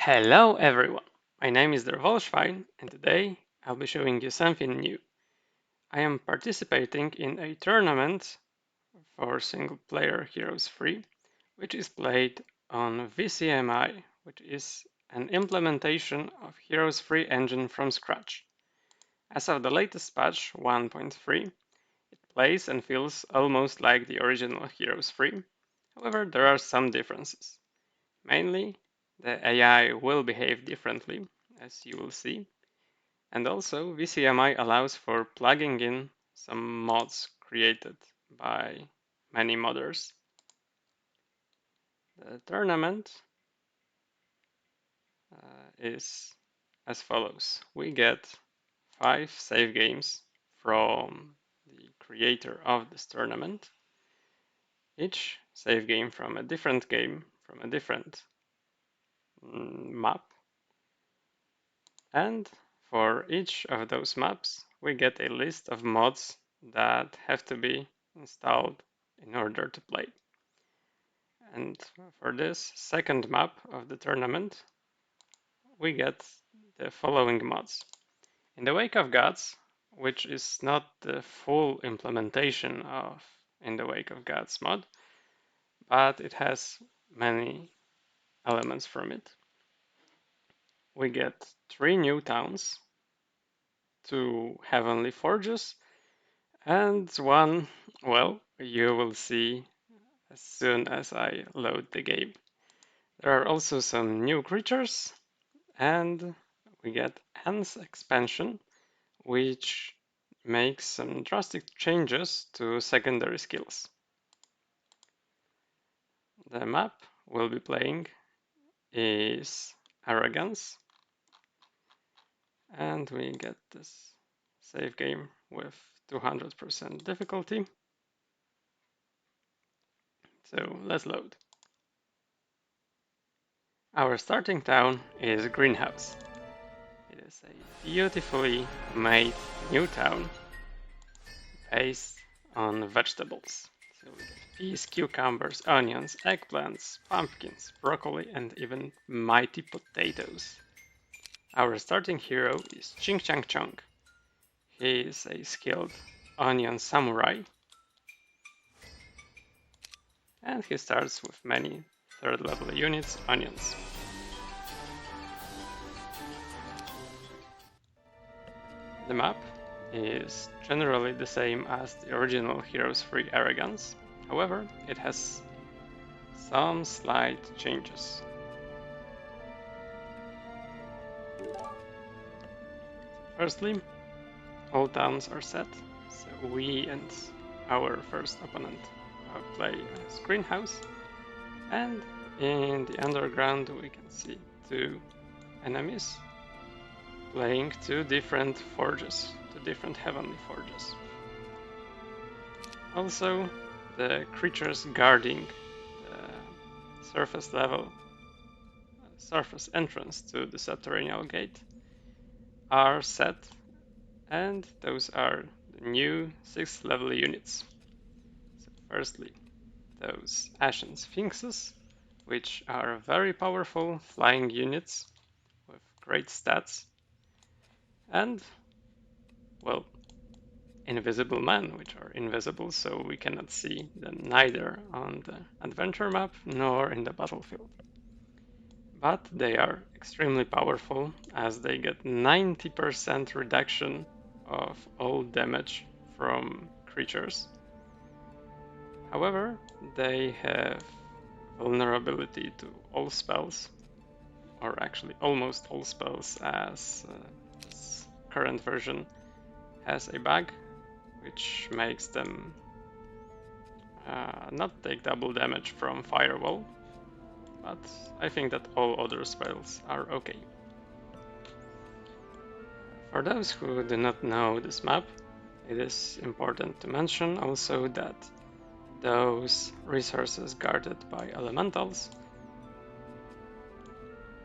Hello everyone, my name is Wolfschwein and today I'll be showing you something new. I am participating in a tournament for single player Heroes 3, which is played on VCMI, which is an implementation of Heroes 3 engine from scratch. As of the latest patch 1.3, it plays and feels almost like the original Heroes 3, however there are some differences. Mainly, the AI will behave differently, as you will see, and also VCMI allows for plugging in some mods created by many modders. The tournament is as follows. We get 5 save games from the creator of this tournament, each save game from a different game, from a different map. And for each of those maps, we get a list of mods that have to be installed in order to play. And for this second map of the tournament, we get the following mods. In the Wake of Gods, which is not the full implementation of In the Wake of Gods mod, but it has many elements from it. We get 3 new towns, 2 heavenly forges, and one, well, you will see as soon as I load the game. There are also some new creatures, and we get Ants expansion, which makes some drastic changes to secondary skills. The map we'll be playing is Arrogance, and we get this save game with 200% difficulty. So let's load. Our starting town is Greenhouse. It is a beautifully made new town based on vegetables. So we get peas, cucumbers, onions, eggplants, pumpkins, broccoli, and even mighty potatoes. Our starting hero is Ching Chang Chong. He is a skilled onion samurai, and he starts with many third level units, onions. The map is generally the same as the original Heroes 3 Arrogance, however, it has some slight changes. Firstly, all towns are set, so we and our first opponent play as Greenhouse, and in the underground we can see 2 enemies playing 2 different forges, 2 different heavenly forges. Also, the creatures guarding the surface entrance to the subterranean gate are set, and those are the new 6th level units. So firstly, those Ashen Sphinxes, which are very powerful flying units with great stats, and, well, invisible men, which are invisible, so we cannot see them neither on the adventure map nor in the battlefield. But they are extremely powerful as they get 90% reduction of all damage from creatures. However, they have vulnerability to all spells, or actually almost all spells, as this current version has a bug which makes them not take double damage from Firewall, but I think that all other spells are okay. For those who do not know this map, it is important to mention also that those resources guarded by elementals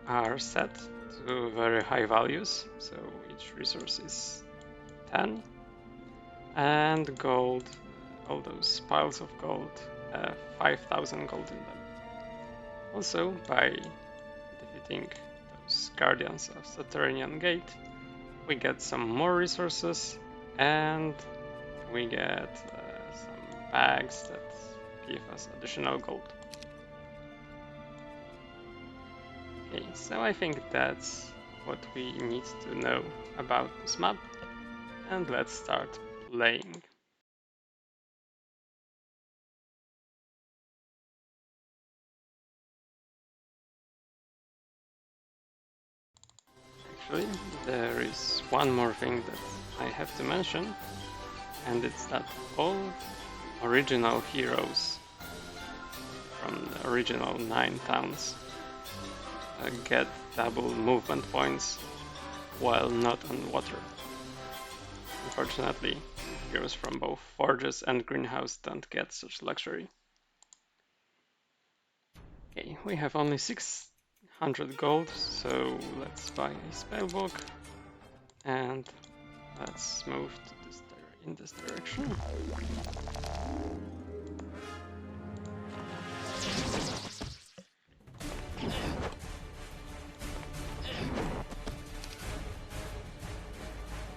are set to very high values, so each resource is 10, and gold, all those piles of gold have 5,000 gold in them. Also, by defeating Guardians of Subterranean Gate, we get some more resources, and we get some bags that give us additional gold. Okay, so I think that's what we need to know about this map, and let's start playing. Actually, there is one more thing that I have to mention, and it's that all original heroes from the original 9 towns get double movement points while not on water. Unfortunately, heroes from both Forges and Greenhouse don't get such luxury. Okay, we have only 600 gold, so let's buy a spellbook and let's move to in this direction.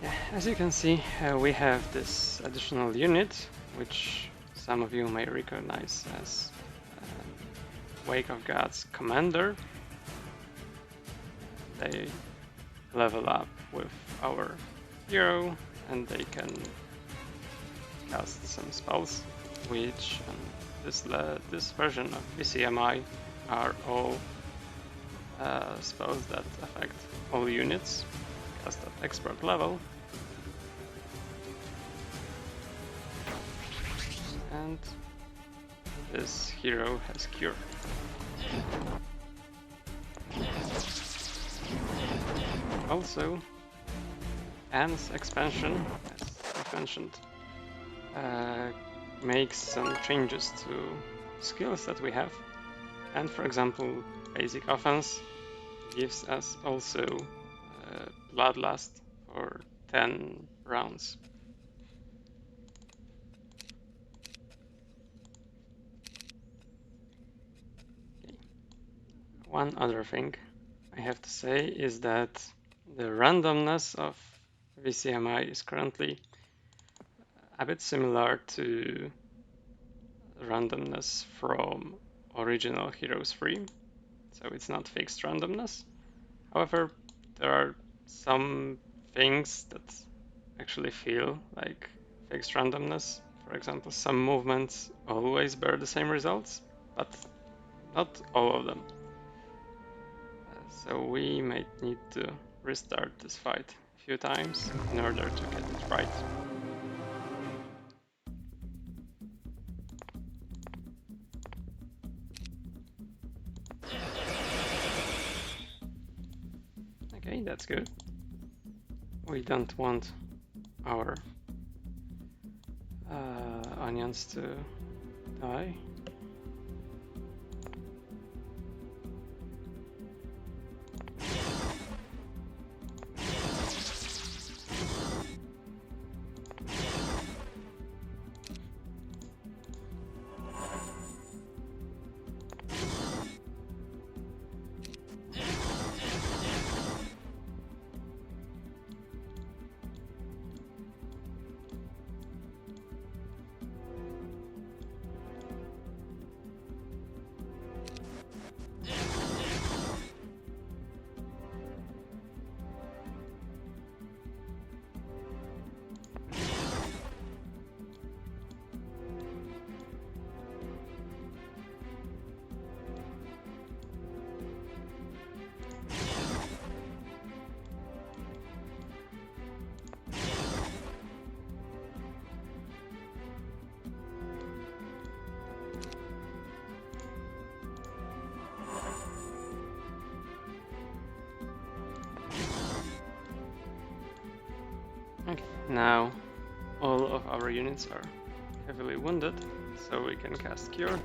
Yeah, as you can see, we have this additional unit, which some of you may recognize as Wake of Gods Commander. They level up with our hero and they can cast some spells, which this version of VCMI are all spells that affect all units cast at expert level. And this hero has Cure. Also, Anne's expansion, as I mentioned, makes some changes to skills that we have. And for example, basic offense gives us also Bloodlust for 10 rounds. Okay. One other thing I have to say is that the randomness of VCMI is currently a bit similar to randomness from original Heroes 3, so it's not fixed randomness. However, there are some things that actually feel like fixed randomness. For example, some movements always bear the same results, but not all of them. So we might need to restart this fight a few times in order to get it right. Okay, that's good. We don't want our onions to die. Okay, now all of our units are heavily wounded, so we can cast Cure.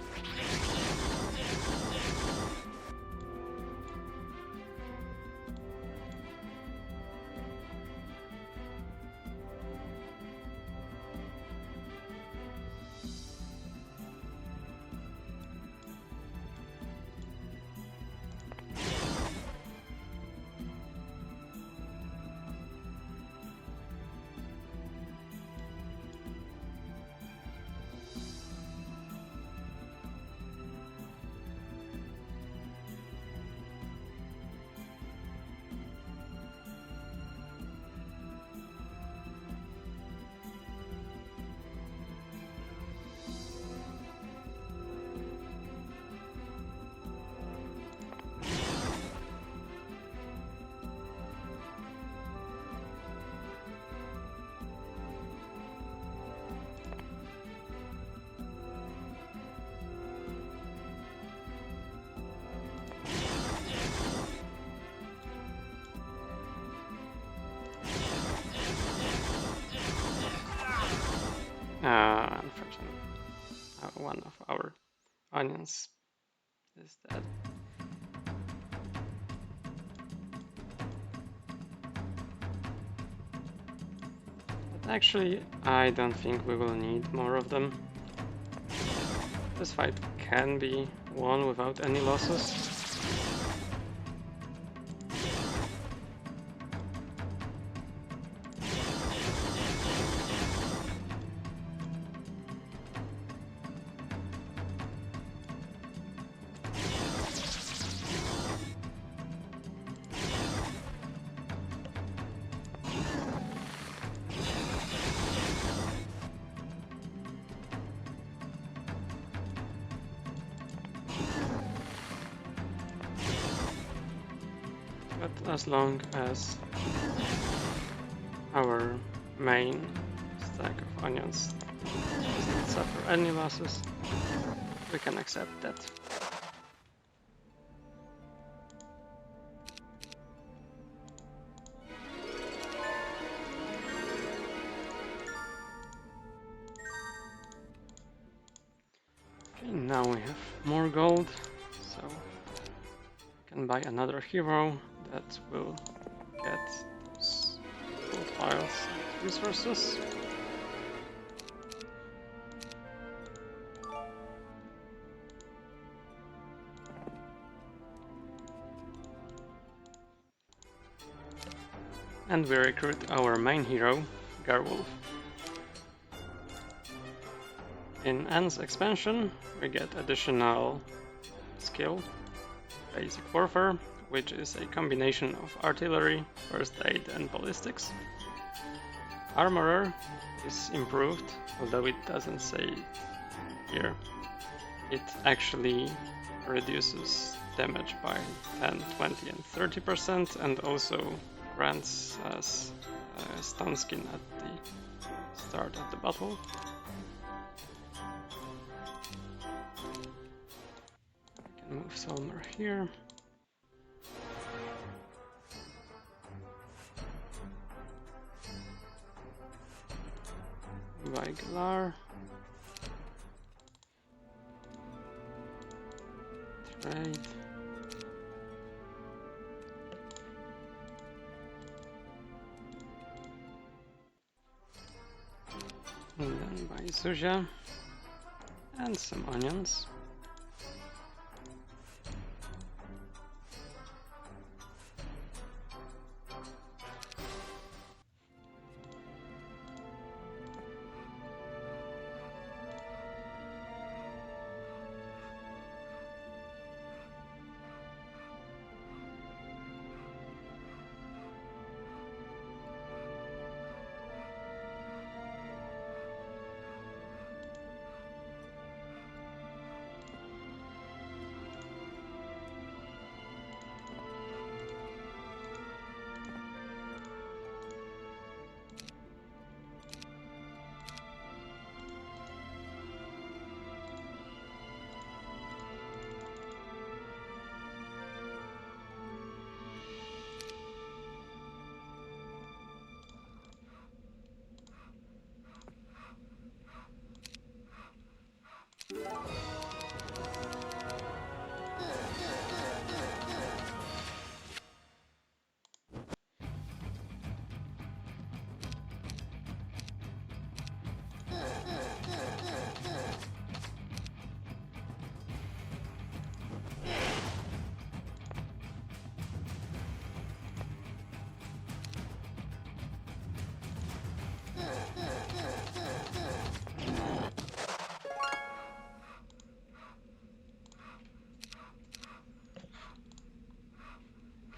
one of our onions is dead. But actually, I don't think we will need more of them. This fight can be won without any losses. But as long as our main stack of onions doesn't suffer any losses, we can accept that. Okay, now we have more gold, so we can buy another hero that will get those gold files and resources. And we recruit our main hero, Garwolf. In Anne's expansion, we get additional skill, Basic Warfare, which is a combination of artillery, first aid and ballistics. Armorer is improved, although it doesn't say it here. It actually reduces damage by 10, 20 and 30% and also grants us stun skin at the start of the battle. We can move Solmer here. Galar. Trade. And then buy Suja and some onions.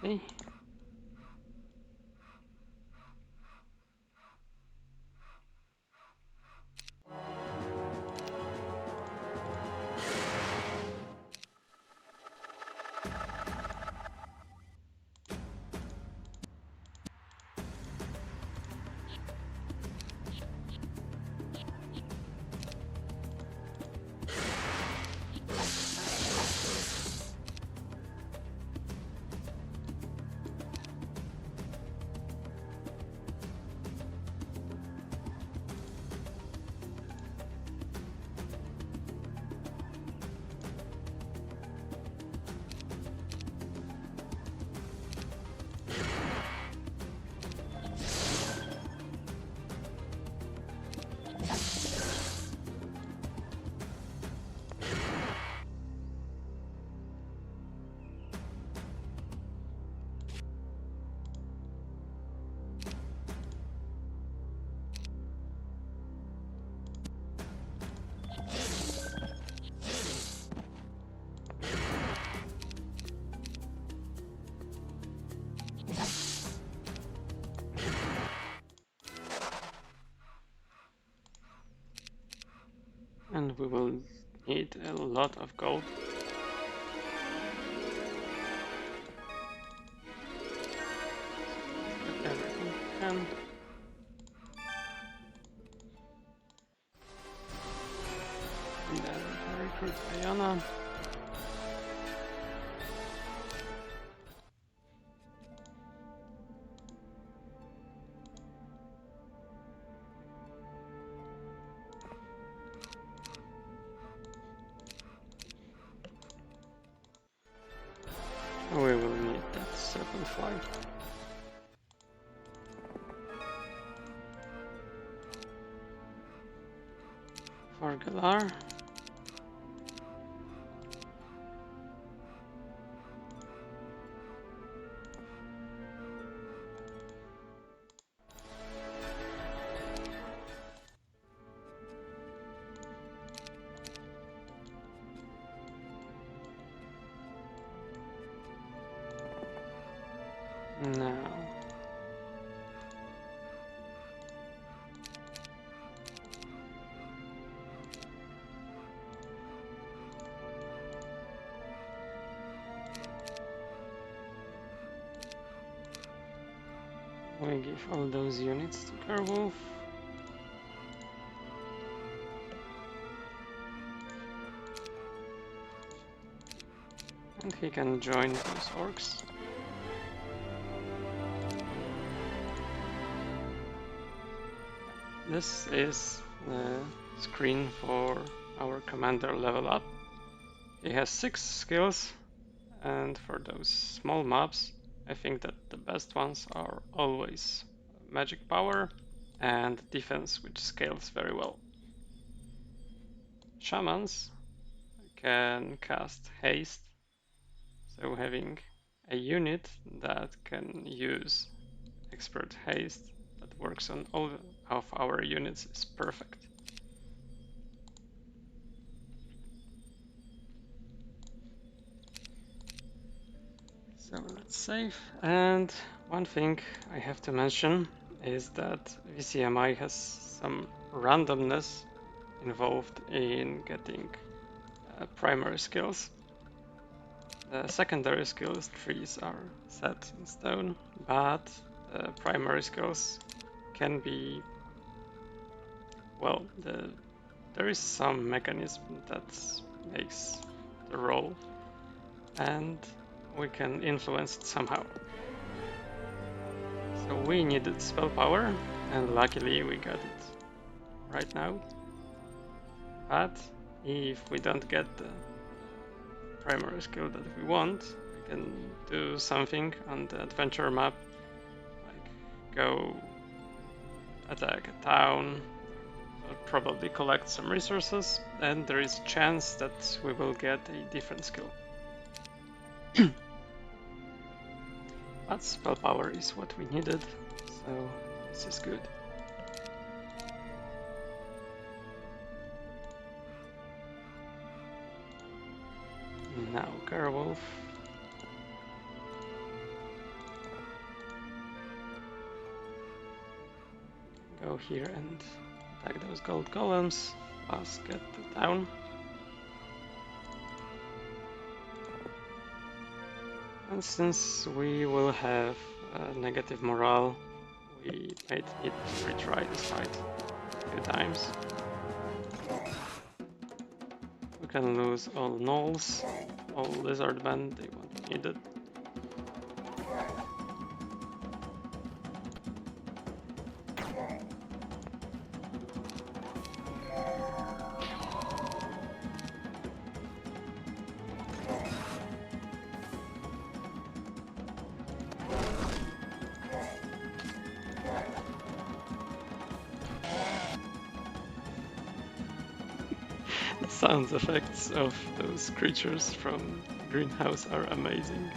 Okay. we will need a lot of gold. Let's get everything we can. And then recruit Diana. We will need that serpent fly. For Galar. Now, we give all those units to Kerwolf. And he can join those orcs. This is the screen for our commander level up. He has 6 skills, and for those small mobs, I think that the best ones are always magic power and defense, which scales very well. Shamans can cast haste, so having a unit that can use expert haste that works on all of our units is perfect. So let's save. And one thing I have to mention is that VCMI has some randomness involved in getting primary skills. The secondary skills trees are set in stone, but the primary skills can be, well, there is some mechanism that makes the roll, and we can influence it somehow. So we needed spell power, and luckily we got it right now. But if we don't get the primary skill that we want, we can do something on the adventure map, like go attack a town, probably collect some resources, and there is a chance that we will get a different skill. But spell power is what we needed, so this is good. Now Kerwolf. Go here and attack those gold golems. Let's get the town. And since we will have negative morale, we might need to retry this fight a few times. We can lose all gnolls, all lizard men, they won't be needed. Sound effects of those creatures from Greenhouse are amazing.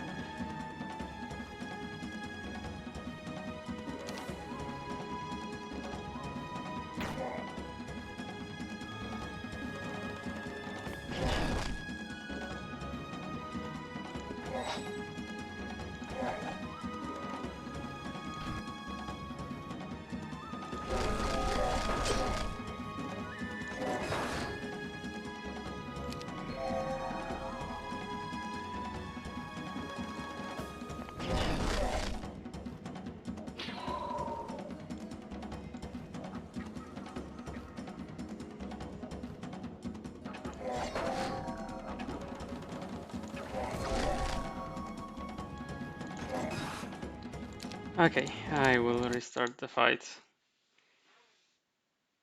Okay, I will restart the fight.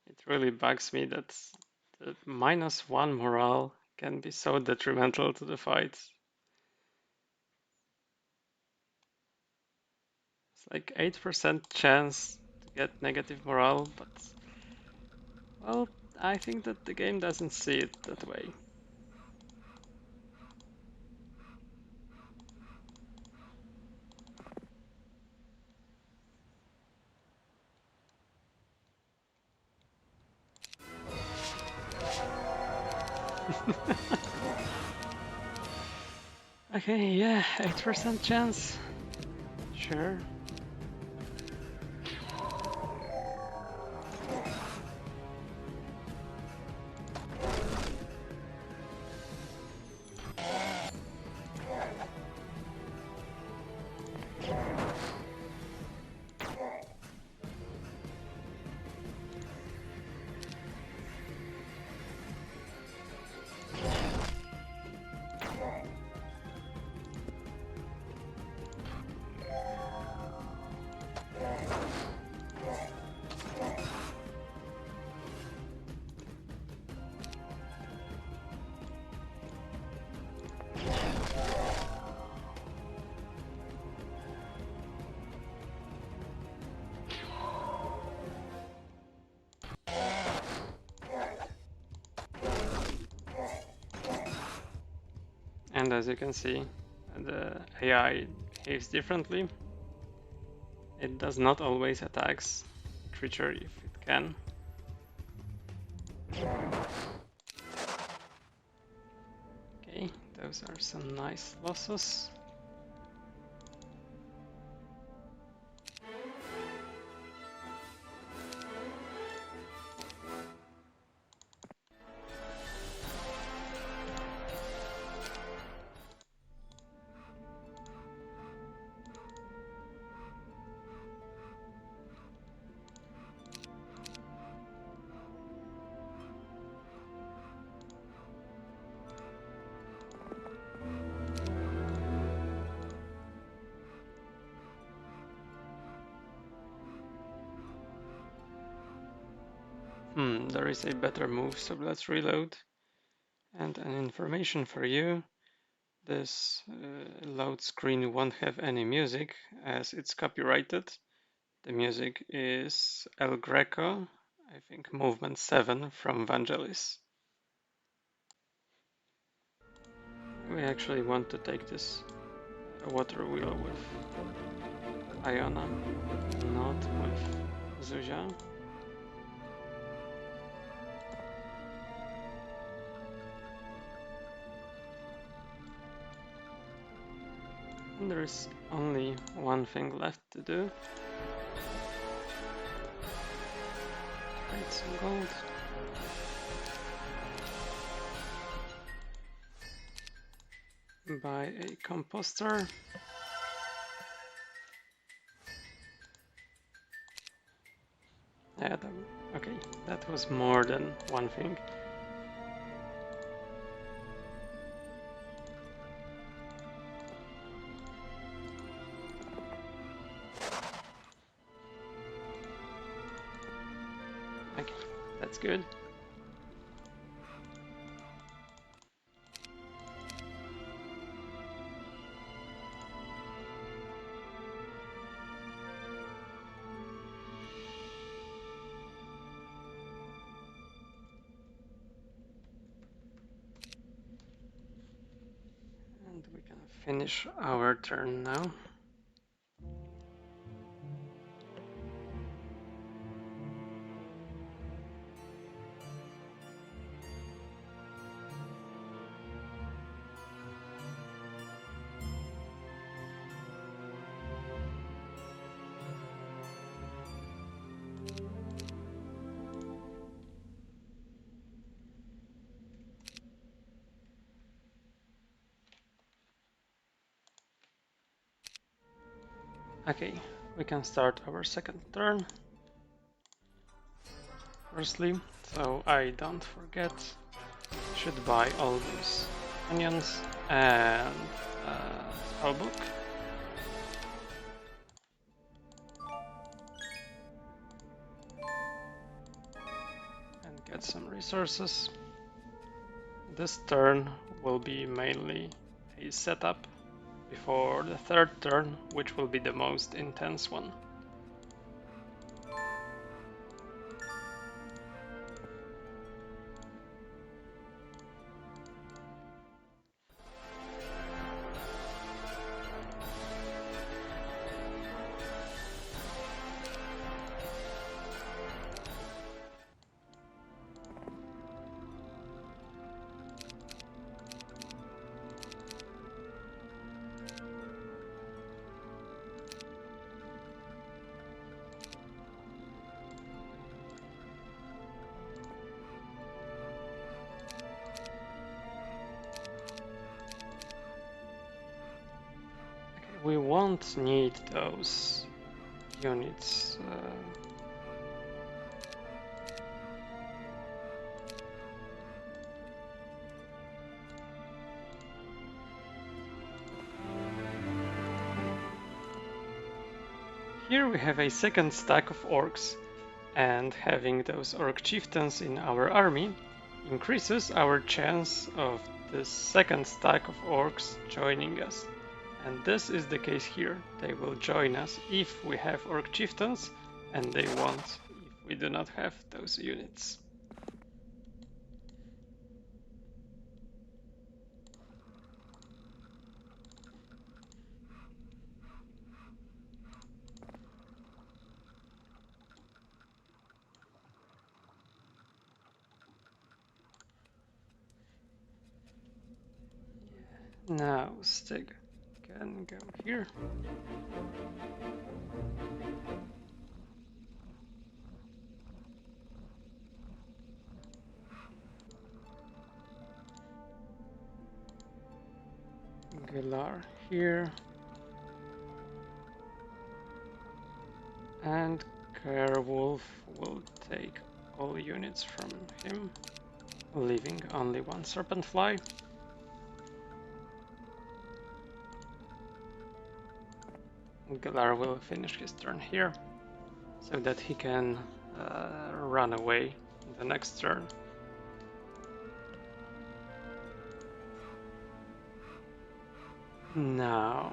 It really bugs me that the -1 morale can be so detrimental to the fight. It's like 8% chance to get negative morale, but well, I think that the game doesn't see it that way. Okay, yeah, 8% chance. Sure. And as you can see, the AI behaves differently. It does not always attacks creature if it can. Okay, those are some nice losses. There is a better move, so let's reload. And an information for you. This load screen won't have any music as it's copyrighted. The music is El Greco, I think movement 7 from Vangelis. We actually want to take this water wheel with Iona, not with Zuzia. And there is only one thing left to do. Trade some gold. Buy a composter. Yeah, okay, that was more than one thing. Okay, that's good. And we can finish our turn now. Okay, we can start our second turn. Firstly, so I don't forget, should buy all these onions and spellbook. get some resources. This turn will be mainly a setup before the third turn, which will be the most intense one. We won't need those units. Here we have a second stack of orcs, and having those orc chieftains in our army increases our chance of the second stack of orcs joining us. And this is the case here. They will join us if we have orc chieftains, and they won't if we do not have those units. Now Stig can go here. Galar here. And Kerwolf will take all units from him, leaving only one serpent fly. Galar will finish his turn here, so that he can run away the next turn. Now,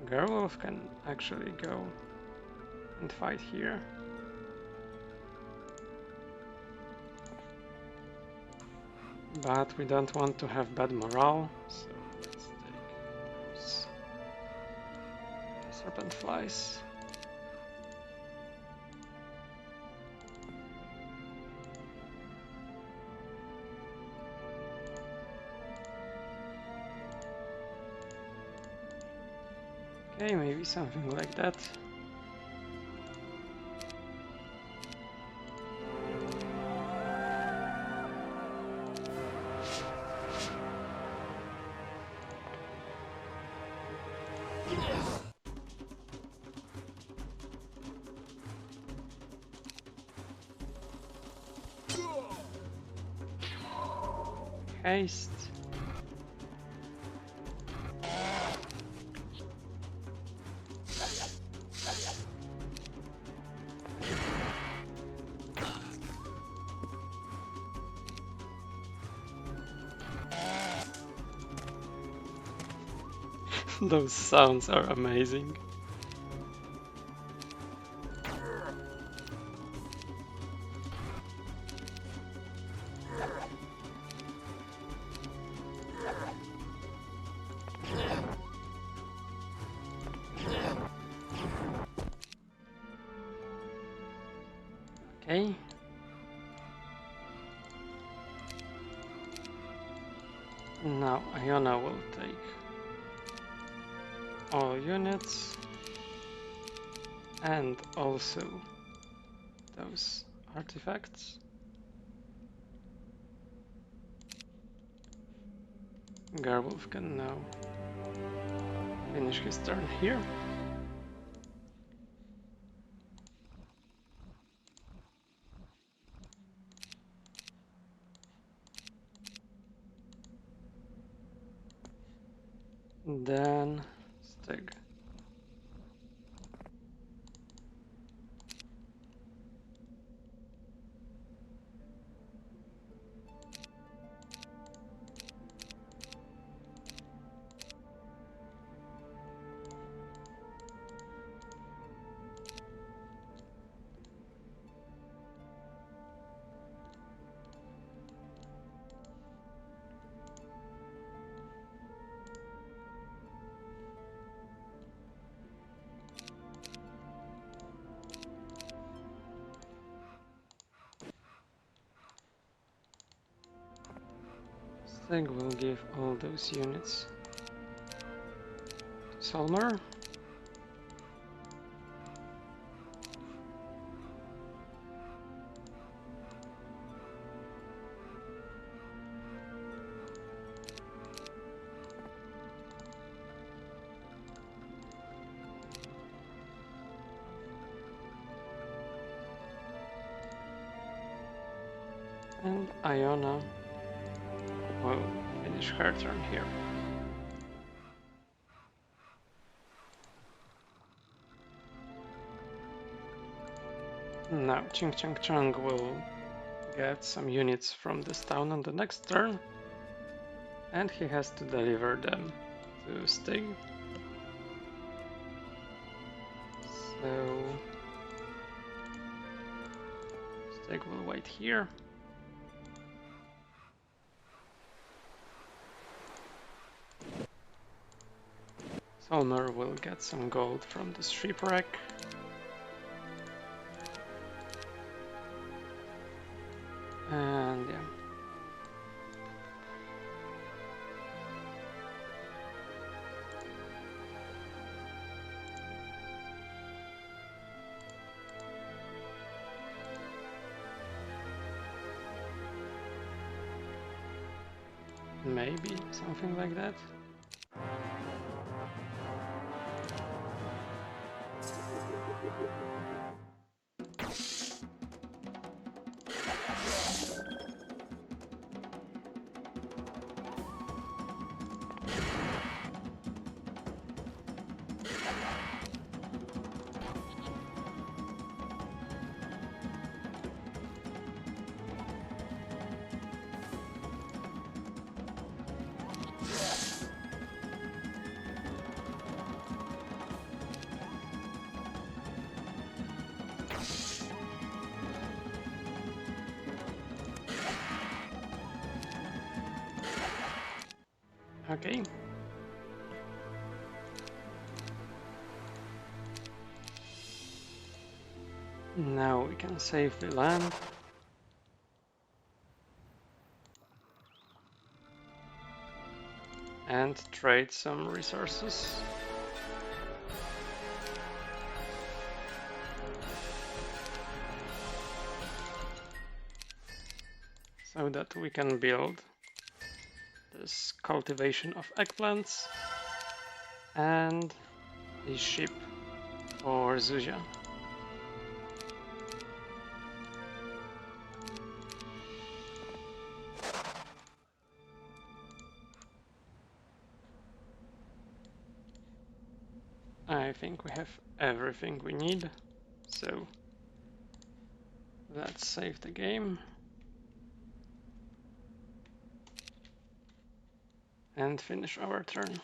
Gerwolf can actually go and fight here. But we don't want to have bad morale, so let's take those serpent flies. Okay, maybe something like that. Haste. Those sounds are amazing. Okay. Now Iona will take all units and also those artifacts. Garwolf can now finish his turn here. Then Stig. Steg will give all those units to Solmer. And Iona will finish her turn here. Now Ching Chang Chang will get some units from this town on the next turn, and he has to deliver them to Stig. So Stig will wait here. Solmer will get some gold from the shipwreck. And yeah. Maybe something like that. Okay. Now we can safely land. And trade some resources. So that we can build this cultivation of eggplants and a ship for Zuzia. I think we have everything we need, so let's save the game and finish our turn.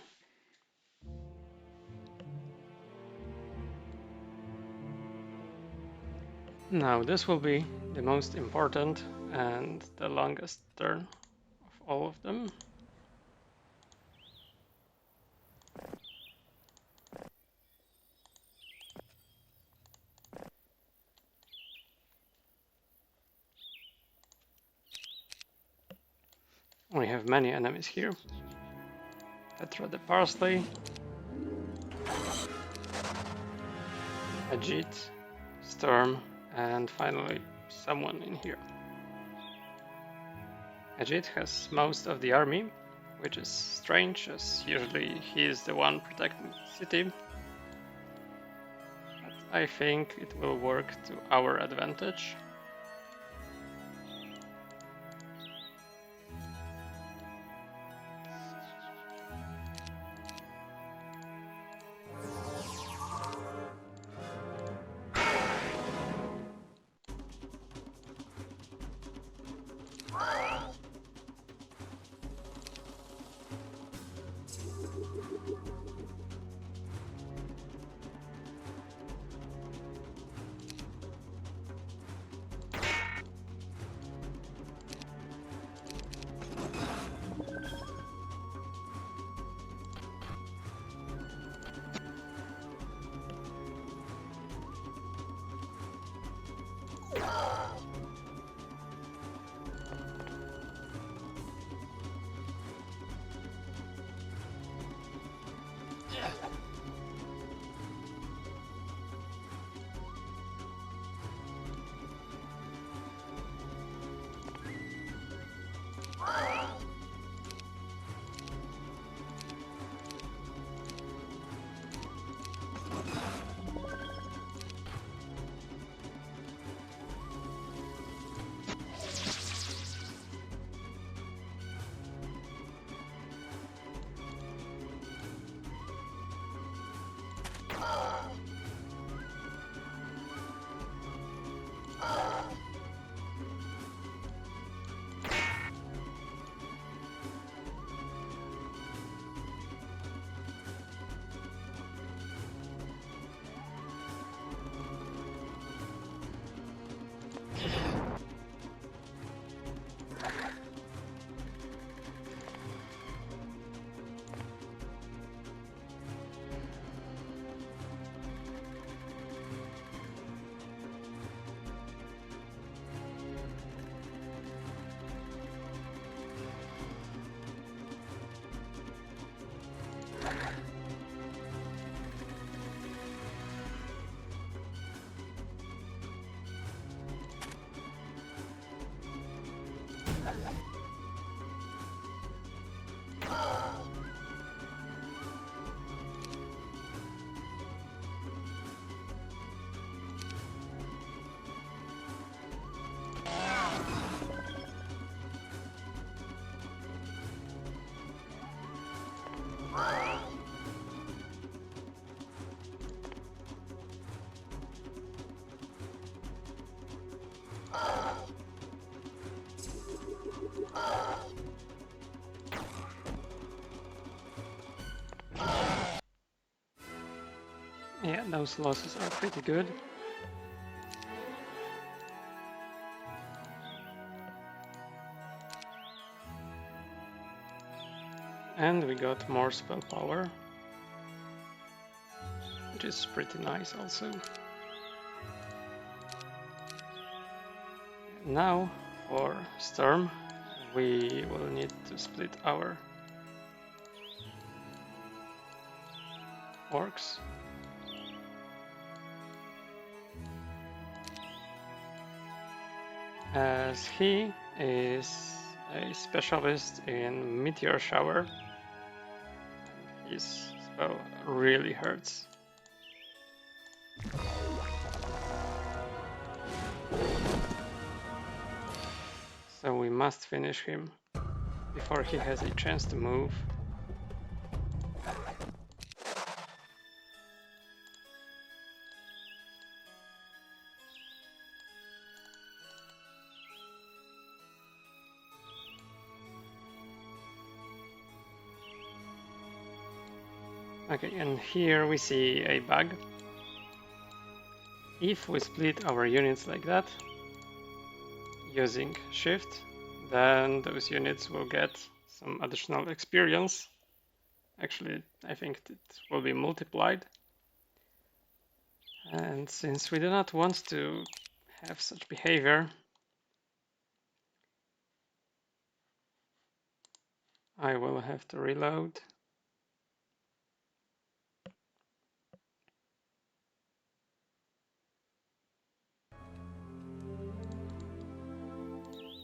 Now this will be the most important and the longest turn of all of them. We have many enemies here. Petra the Parsley, Ajit, Storm, and finally someone in here. Ajit has most of the army, which is strange as usually he is the one protecting the city. But I think it will work to our advantage. Yeah, those losses are pretty good. And we got more spell power, which is pretty nice also. Now for Storm, we will need to split our orcs. As he is a specialist in Meteor Shower, his spell really hurts. So we must finish him before he has a chance to move. Okay, and here we see a bug. If we split our units like that, using shift, then those units will get some additional experience. Actually, I think it will be multiplied. And since we do not want to have such behavior, I will have to reload.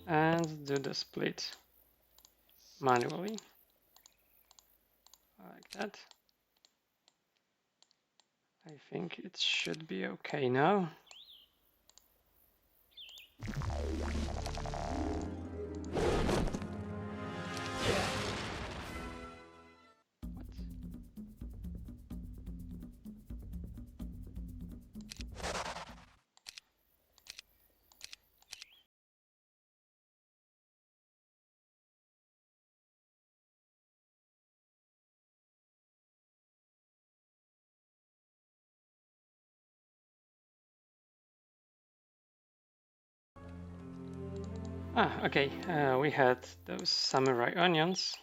And do the split manually, like that. I think it should be okay now. Okay, we had those samurai onions,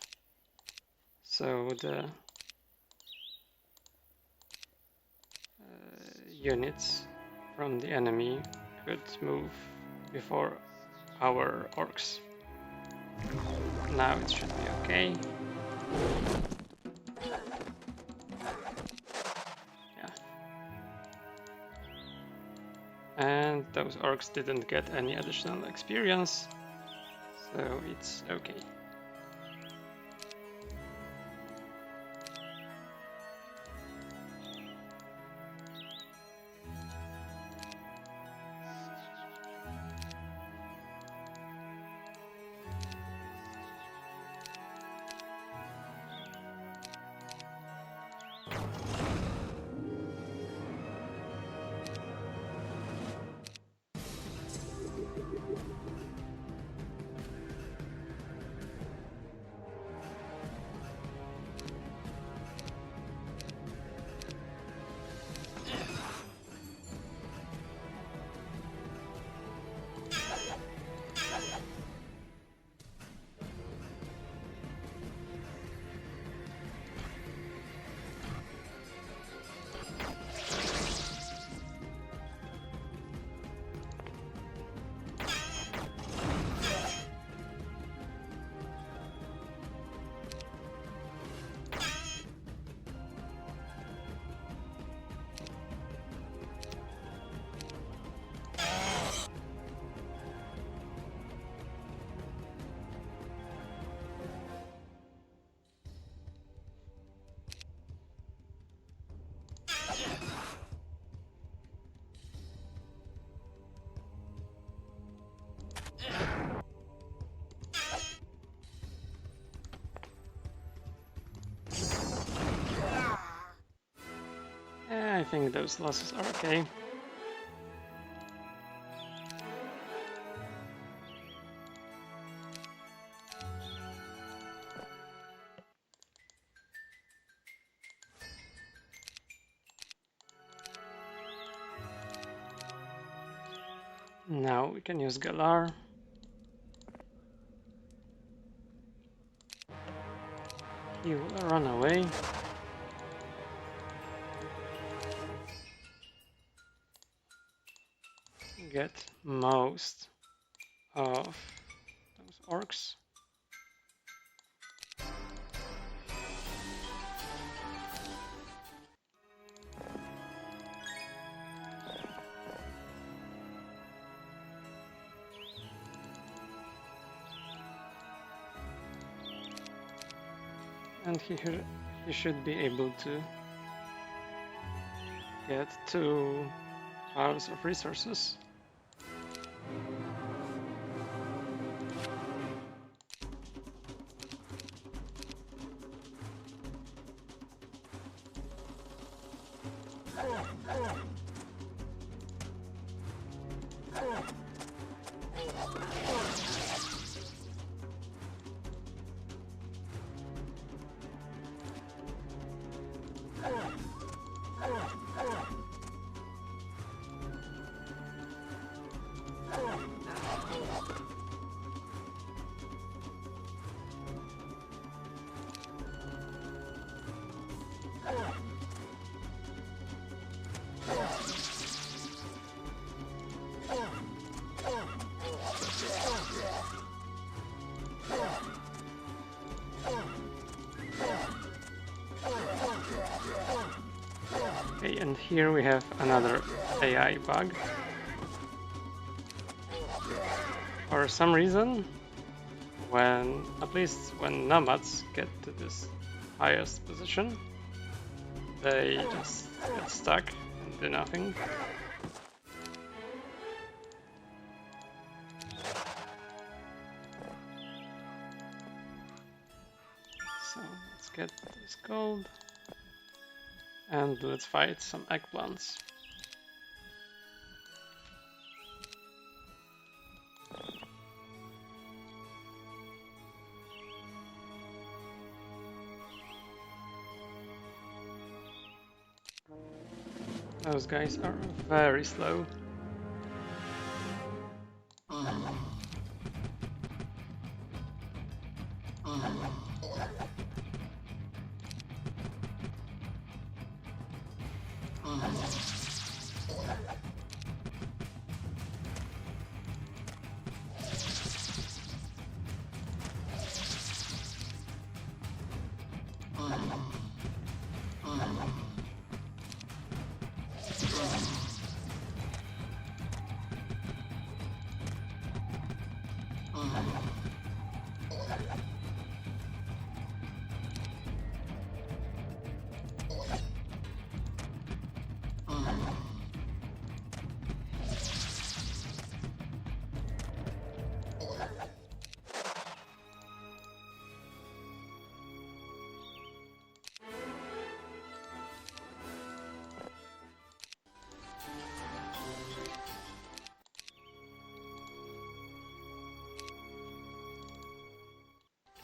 so the units from the enemy could move before our orcs. Now it should be okay. Yeah. And those orcs didn't get any additional experience, so it's okay. I think those losses are okay. Now we can use Galar. He will run away. Get most of those orcs. And he should be able to get 2 piles of resources. Okay, and here we have another AI bug. For some reason, at least when nomads get to this highest position, they just get stuck and do nothing. So let's get this gold and let's fight some eggplants. Those guys are very slow.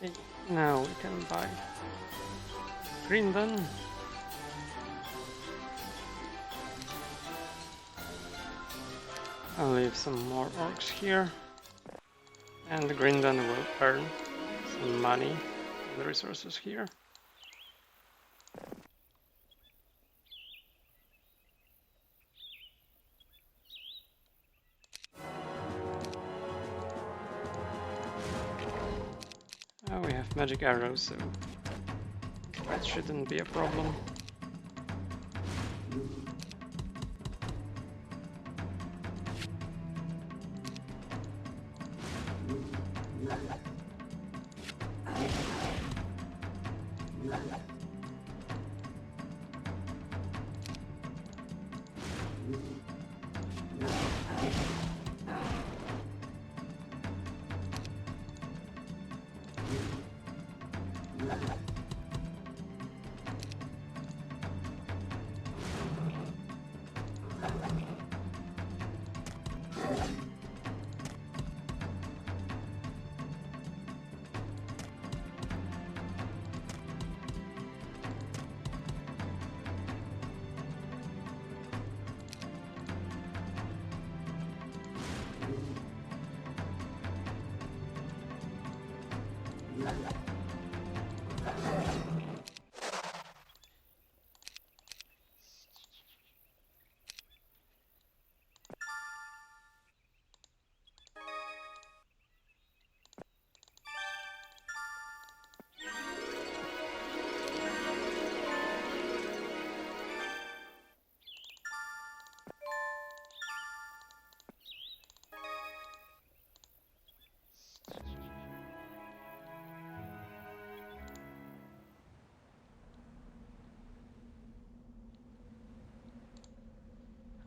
Okay, now we can buy green then. I'll leave some more orcs here, and the green then will earn some money on the resources here. We have magic arrows, so that shouldn't be a problem.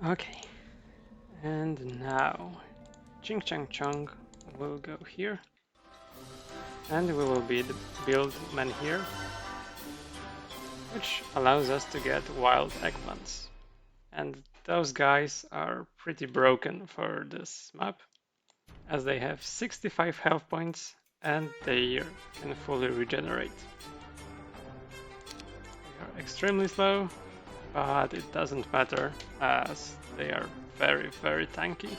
Okay, and now Ching Chang Chung will go here, and we will build men here, which allows us to get wild eggplants. And those guys are pretty broken for this map, as they have 65 health points and they can fully regenerate. They are extremely slow, but it doesn't matter as they are very, very tanky.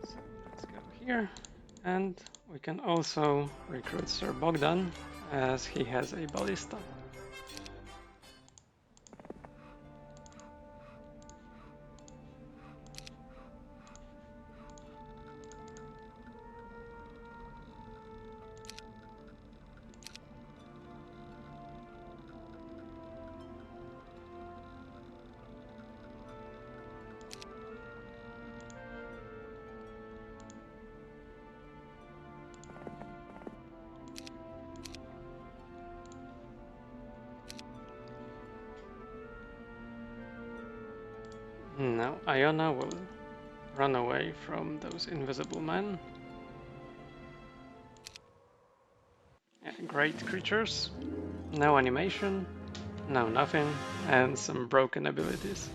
So let's go here, and we can also recruit Sir Bogdan as he has a ballista. Now Iona will run away from those invisible men. Yeah, great creatures, no animation, no nothing, and some broken abilities.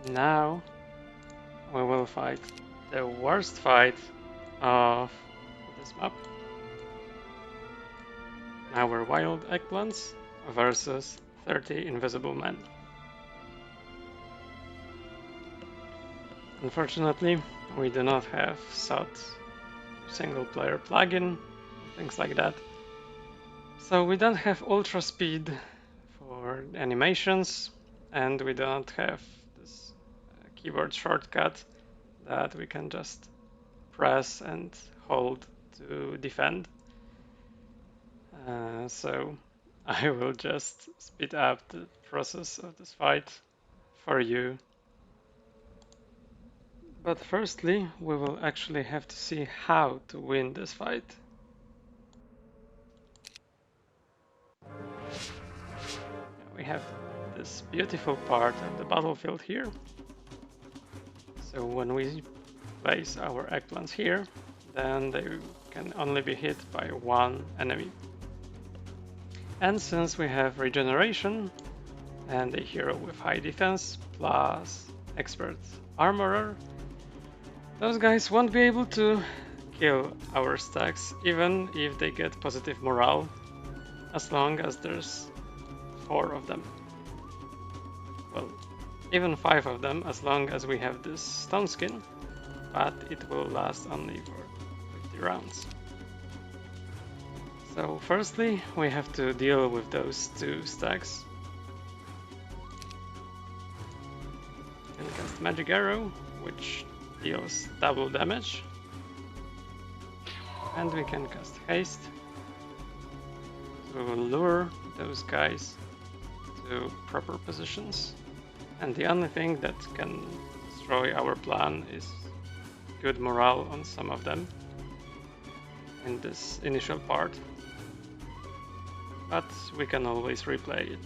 Now we will fight the worst fight of this map. Our wild eggplants versus 30 invisible men. Unfortunately, we do not have such single player plugin, things like that. So we don't have ultra speed for animations, and we don't have this keyboard shortcut that we can just press and hold to defend. So I will just speed up the process of this fight for you. But firstly, we will actually have to see how to win this fight. We have this beautiful part of the battlefield here. So when we place our eggplants here, then they can only be hit by one enemy. And since we have regeneration and a hero with high defense plus expert armorer, those guys won't be able to kill our stacks even if they get positive morale, as long as there's 4 of them. Well, even 5 of them as long as we have this stone skin, but it will last only for 50 rounds. So firstly, we have to deal with those 2 stacks. We can cast Magic Arrow, which deals double damage. And we can cast Haste. We will lure those guys to proper positions. And the only thing that can destroy our plan is good morale on some of them in this initial part. But we can always replay it.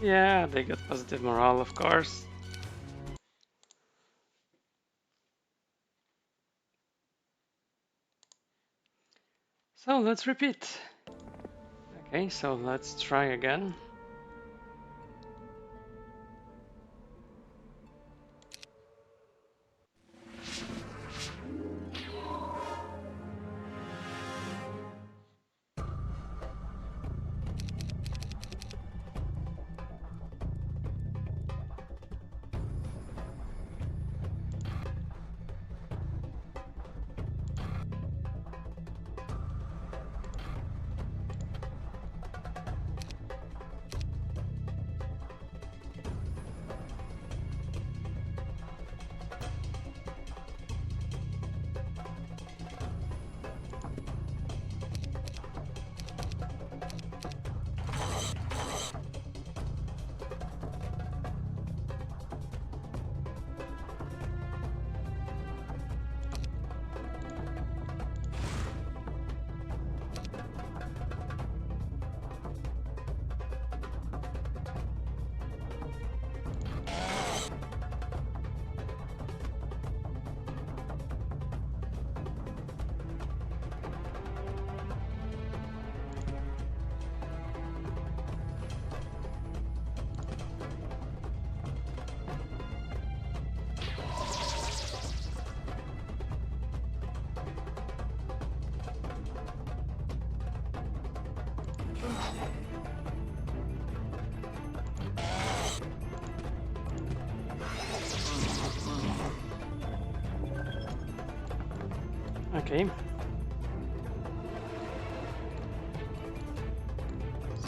Yeah, they got positive morale, of course. So let's repeat. Okay, so let's try again. Okay.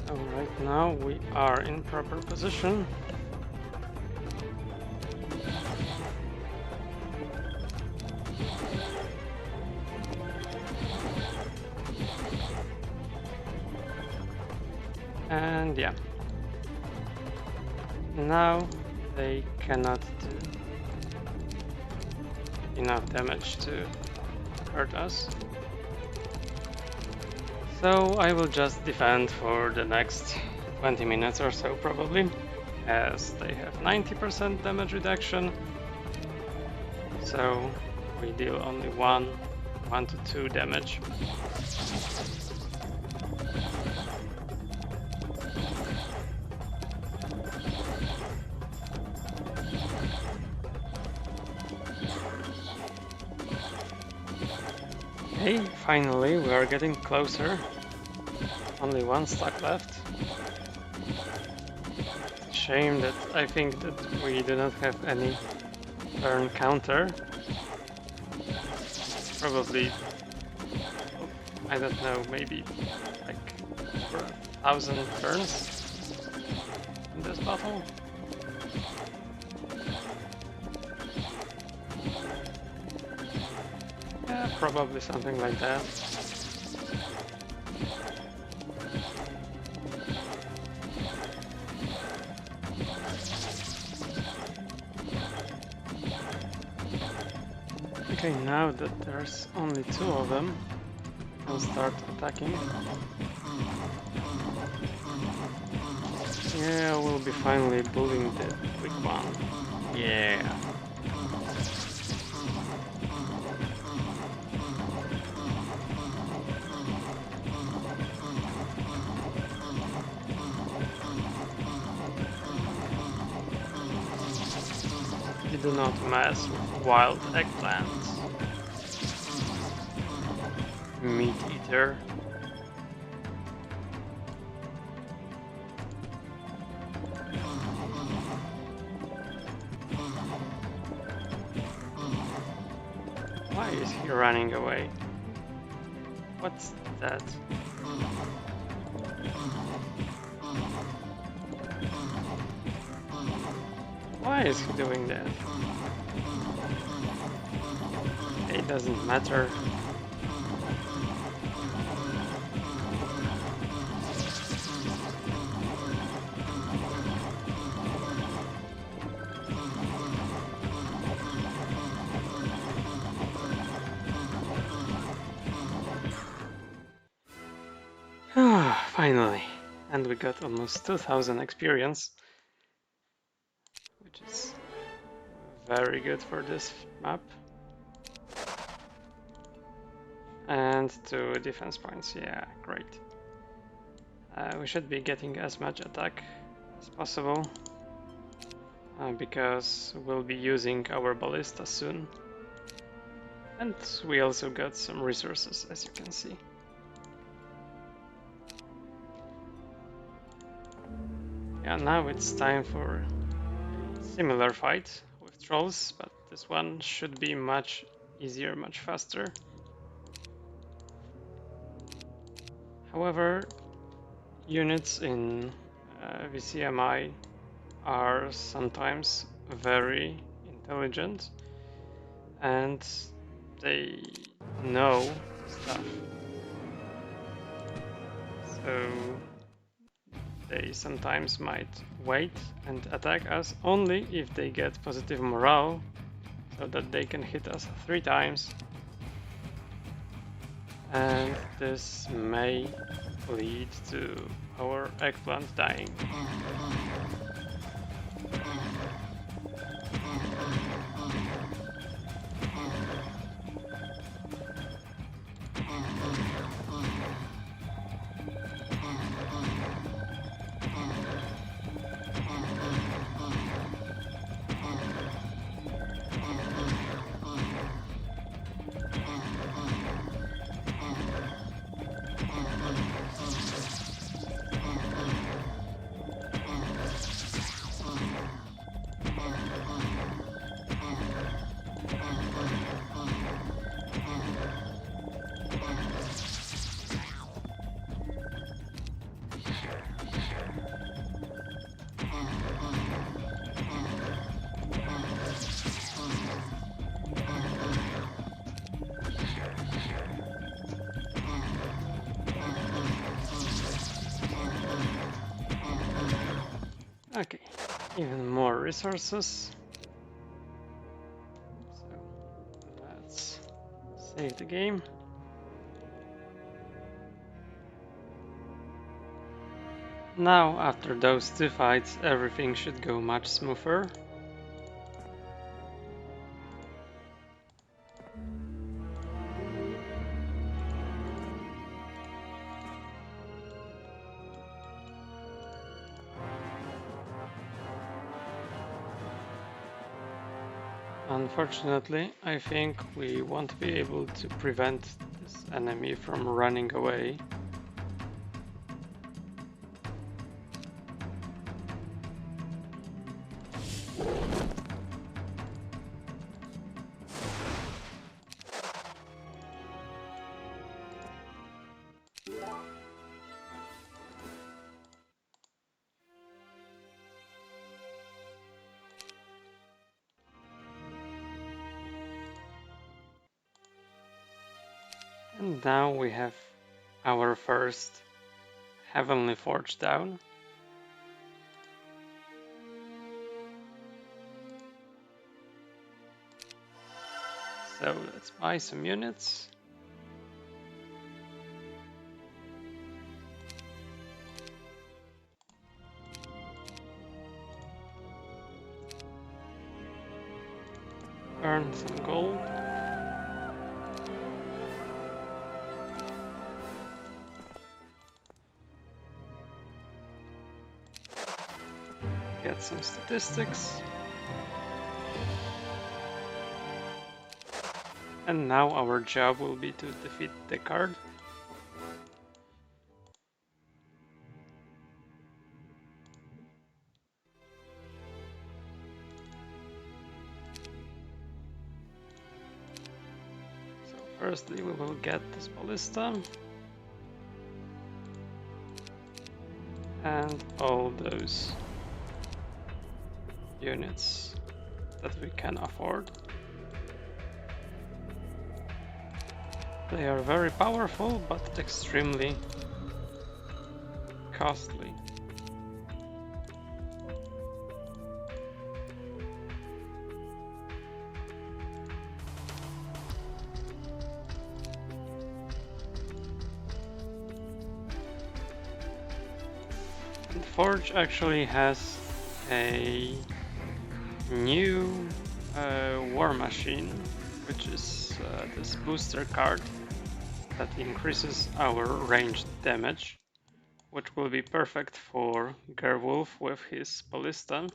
So right now we are in proper position. And yeah. Now they cannot do enough damage to hurt us. So I will just defend for the next 20 minutes or so probably, as they have 90% damage reduction. So we deal only 1 to 2 damage. Okay, finally we are getting closer. Only 1 stack left. Shame that I think that we do not have any turn counter. Probably, I don't know, maybe like over 1,000 turns in this battle. Yeah, probably something like that. Okay, now that there's only 2 of them, I'll start attacking. Yeah, we'll be finally bullying the quick one. Yeah. You do not mess with wild eggplants. Meat eater. Why is he running away? What's that? Why is he doing that? It doesn't matter. Finally, and we got almost 2,000 experience. which is very good for this map. And 2 defense points, yeah, great. We should be getting as much attack as possible, because we'll be using our ballista soon. And we also got some resources, as you can see. Yeah, now it's time for a similar fight with trolls, but this one should be much easier, much faster. However, units in VCMI are sometimes very intelligent and they know stuff. So they sometimes might wait and attack us only if they get positive morale, so that they can hit us 3 times. And this may lead to our eggplant dying. Okay, even more resources. So let's save the game. Now, after those 2 fights, everything should go much smoother. Unfortunately, I think we won't be able to prevent this enemy from running away. And now we have our first Heavenly Forge down. So let's buy some units. Earn some gold. Get some statistics. And now our job will be to defeat the card. So firstly we will get this ballista. And all those units that we can afford. They are very powerful, but extremely costly. And Forge actually has a new war machine, which is this booster card that increases our ranged damage, which will be perfect for Gerwolf with his Ballista.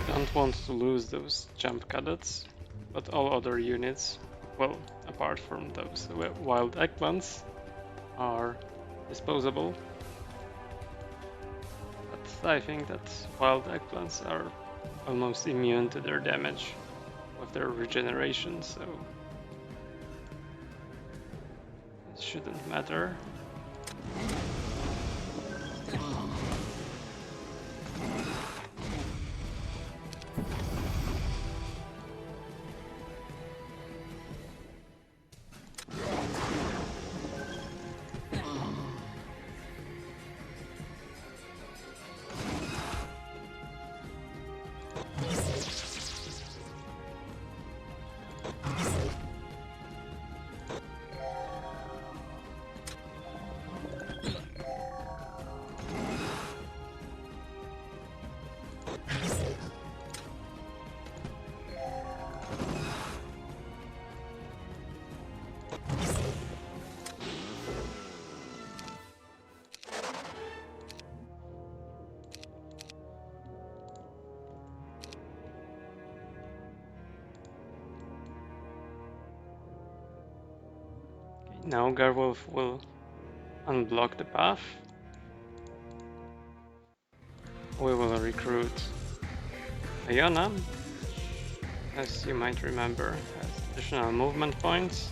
Don't want to lose those jump cadets, but all other units, well, apart from those wild eggplants, are disposable. But I think that wild eggplants are almost immune to their damage with their regeneration, so it shouldn't matter. Now Garwolf will unblock the path. We will recruit Iona, as you might remember, has additional movement points.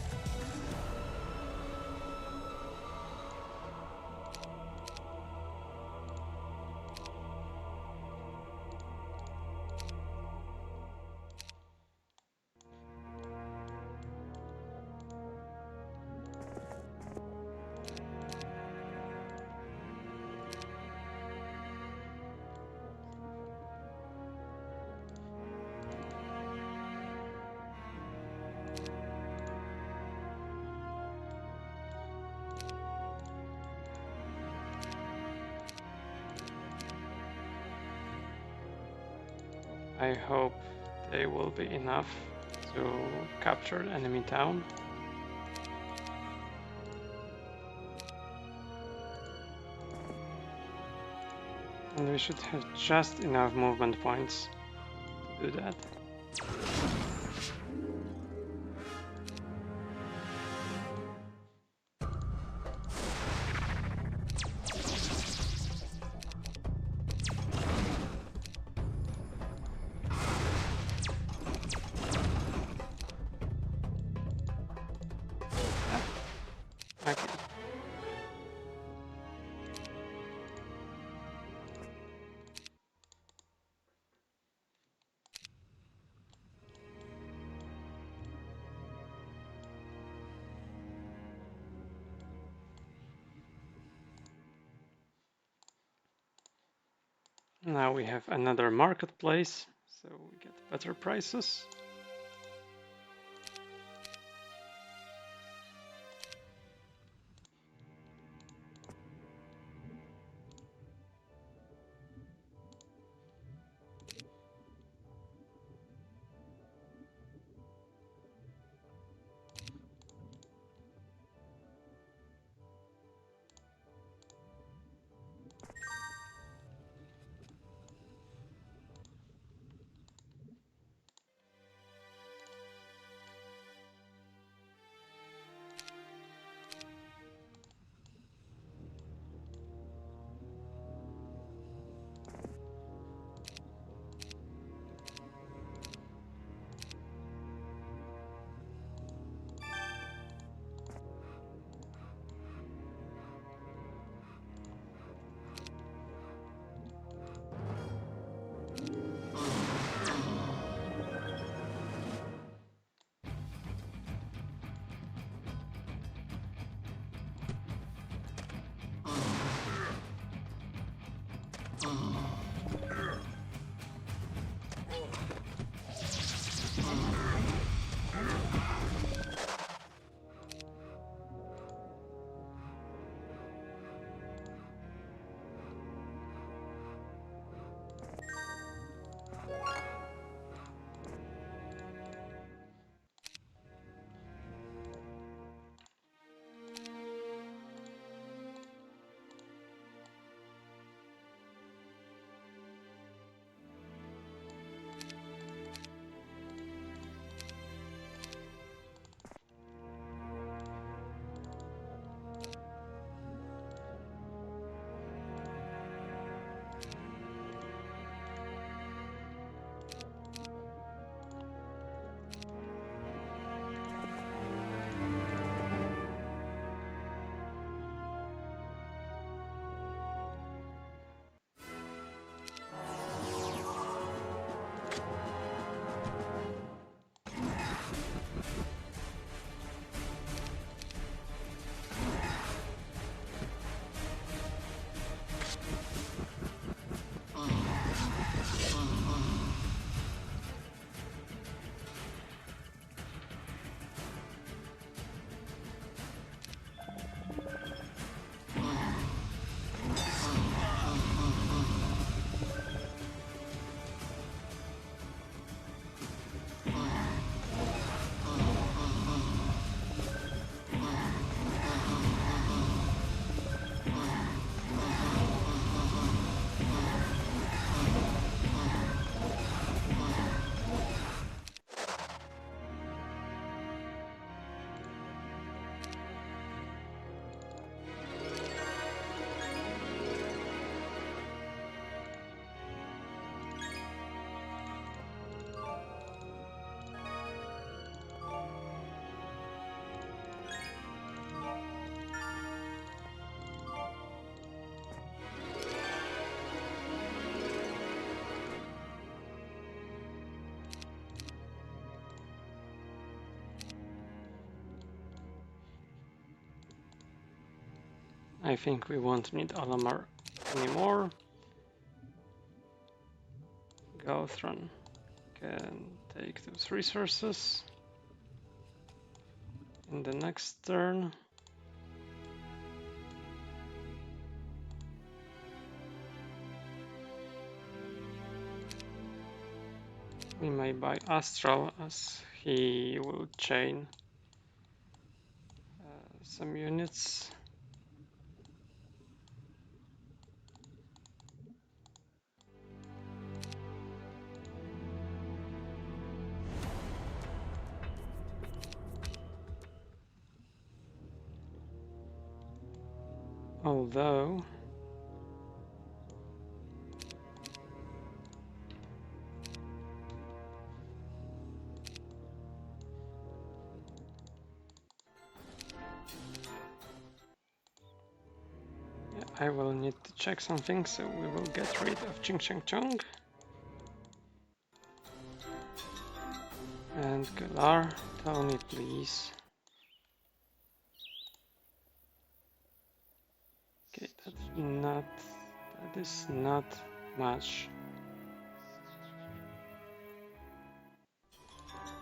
I hope they will be enough to capture the enemy town. And we should have just enough movement points to do that. Now we have another marketplace, so we get better prices. I think we won't need Alamar anymore. Gauthran can take those resources in the next turn. We may buy Astral as he will chain some units. Although I will need to check something, so we will get rid of Ching Chang Chong. And Galar, tell me please. Okay, that is not much.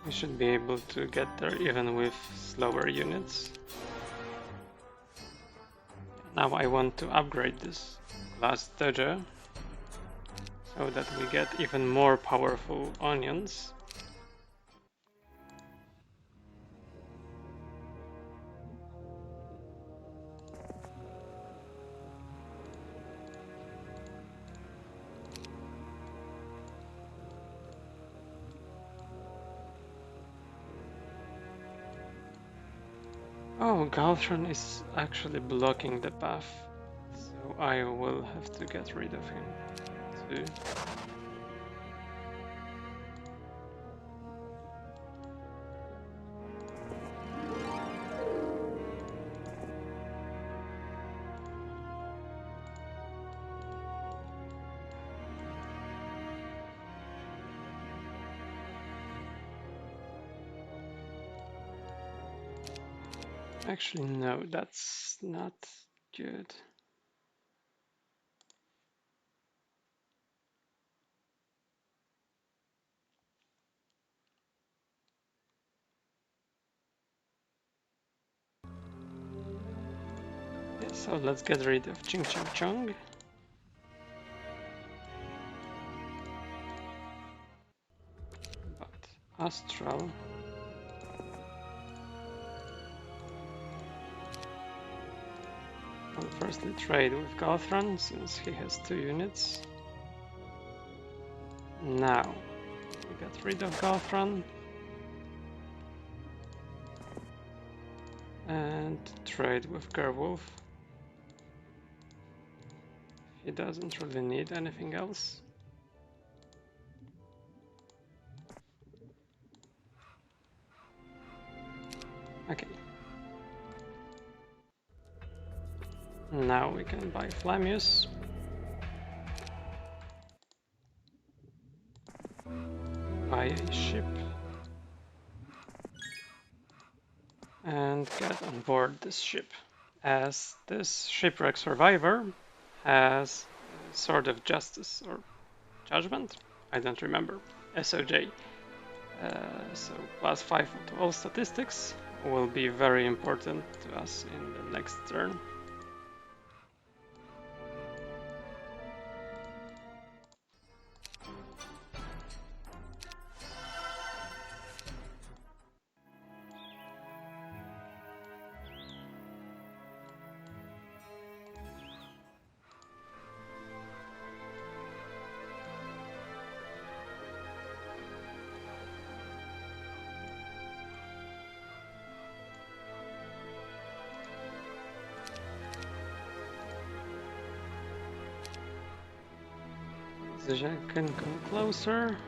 We should be able to get there even with slower units. Now I want to upgrade this glass dojo so that we get even more powerful onions. Oh, Galthron is actually blocking the path, so I will have to get rid of him too. Actually, no, that's not good. Yeah, so let's get rid of Ching Ching Chong. But Astral. I'll firstly trade with Galthron since he has 2 units. Now we get rid of Galthron and trade with Gerwolf. He doesn't really need anything else. Okay. Now we can buy Flamius. Buy a ship. And get on board this ship. As this shipwreck survivor has Sword of Justice or Judgment? I don't remember. SOJ. So +5 to all statistics will be very important to us in the next turn. Zizek can come closer.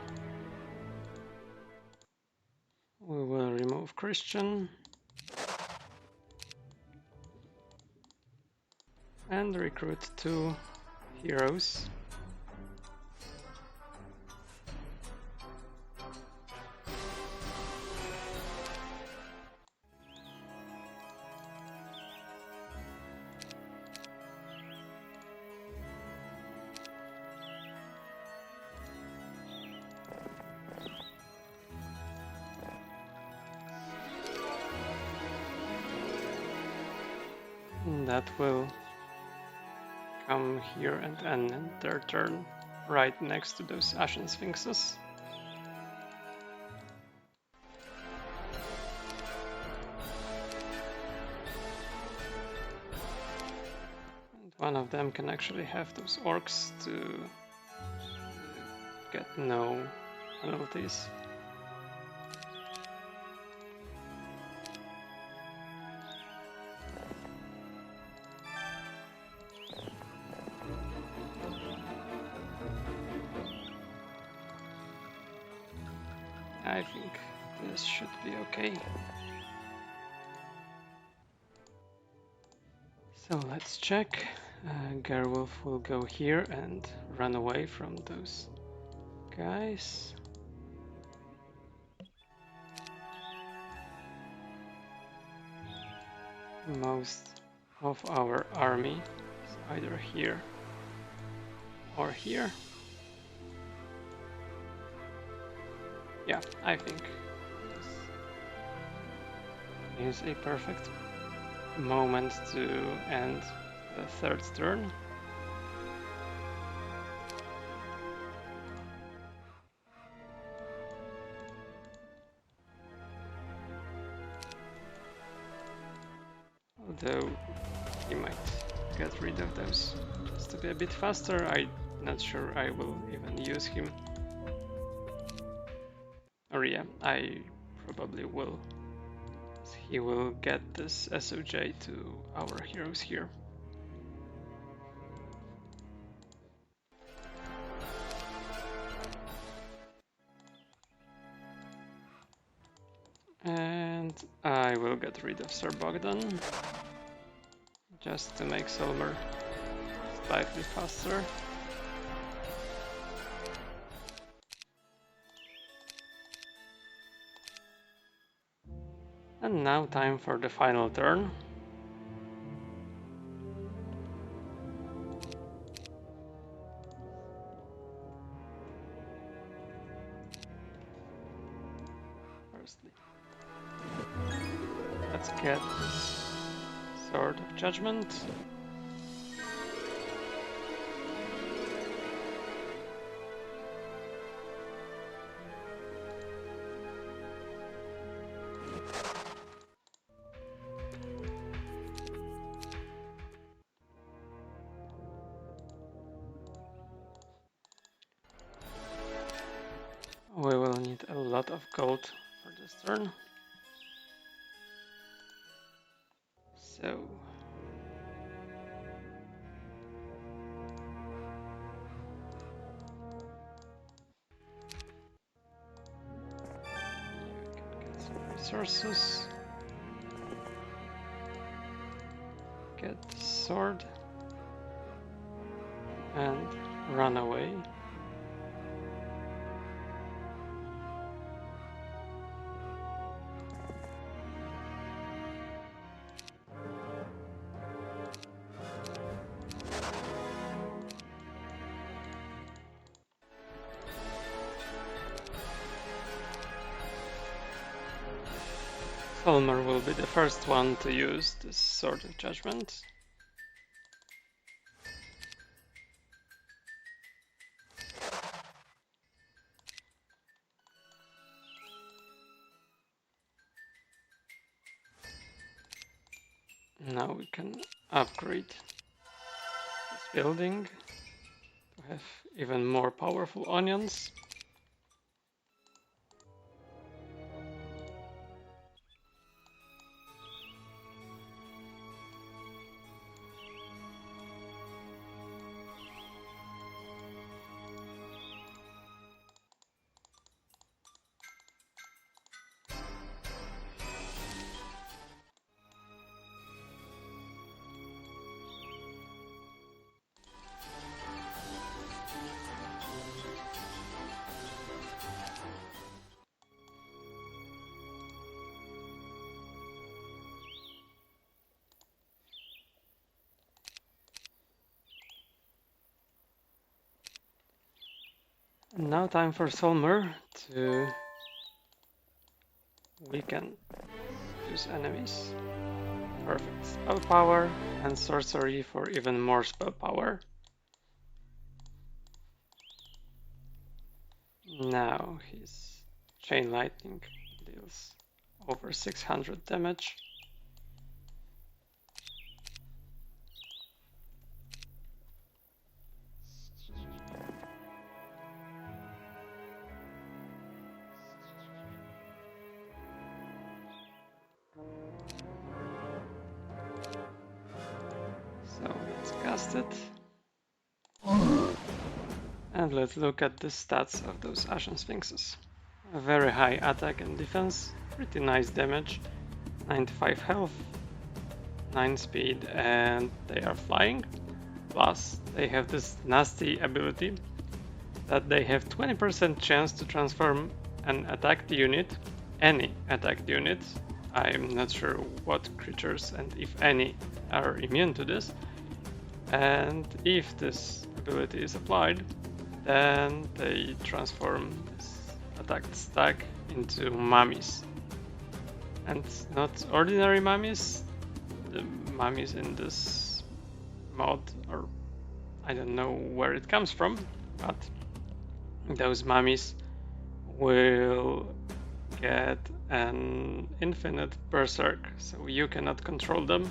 We will remove Christian. And recruit 2 heroes. That will come here and end their turn right next to those Ashen Sphinxes. And one of them can actually have those orcs to get no penalties. I think this should be okay. So let's check. Gerwolf will go here and run away from those guys. Most of our army is either here or here. Yeah, I think this is a perfect moment to end the third turn. Although he might get rid of those just to be a bit faster. I'm not sure I will even use him. Or yeah, I probably will. He will get this SOJ to our heroes here. And I will get rid of Sir Bogdan, just to make Solmer slightly faster. And now time for the final turn. Firstly, let's get this Sword of Judgment. We will need a lot of gold for this turn. So you can get some resources. Get the sword and run away. Solmer will be the first one to use this Sword of Judgment. Now we can upgrade this building to have even more powerful onions. And now time for Solmer to weaken those enemies. Perfect. Spell power and sorcery for even more spell power. Now his Chain Lightning deals over 600 damage. So let's cast it. And let's look at the stats of those Ashen Sphinxes. A very high attack and defense, pretty nice damage, 95 health, 9 speed, and they are flying. Plus, they have this nasty ability that they have 20% chance to transform an attacked unit, any attacked unit. I'm not sure what creatures and if any are immune to this. And if this ability is applied, then they transform this artifact stack into mummies. And not ordinary mummies. The mummies in this mod are, I don't know where it comes from, but those mummies will get an infinite berserk, so you cannot control them.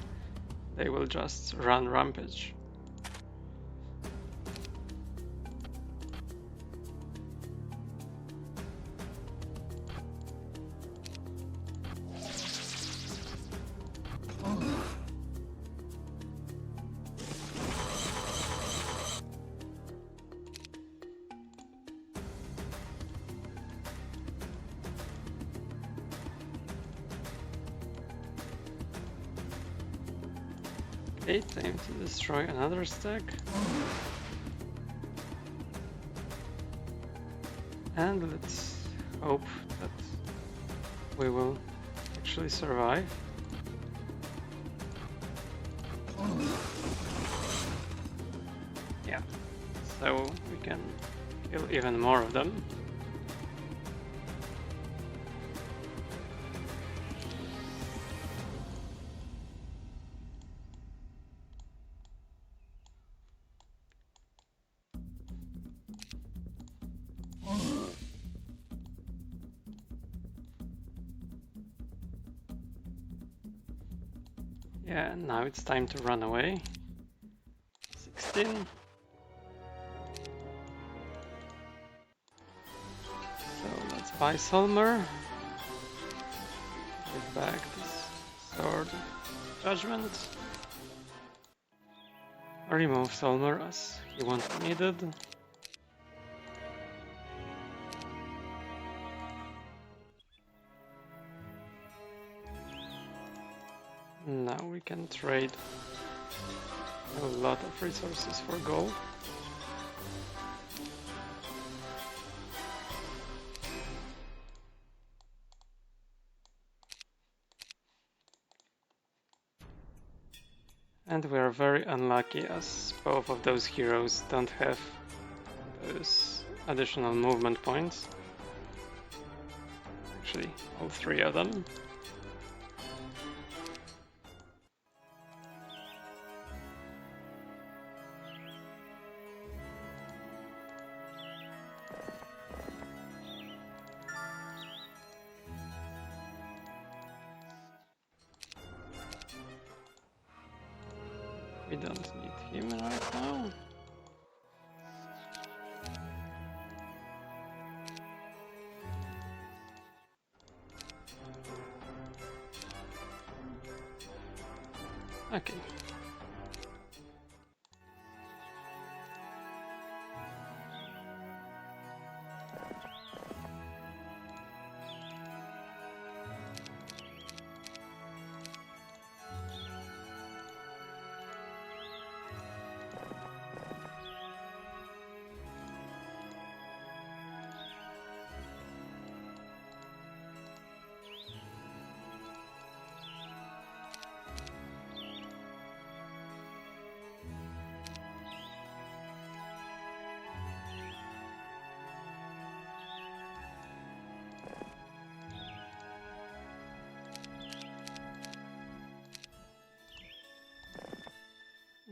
They will just run rampage. Okay, time to destroy another stack. And let's hope that we will actually survive. Yeah, so we can kill even more of them. Yeah, now it's time to run away. 16. So let's buy Solmer. Give back this Sword of Judgment. Remove Solmer as he won't be needed. Now we can trade a lot of resources for gold. And we are very unlucky as both of those heroes don't have those additional movement points. Actually, all three of them. We don't need him right now. Okay.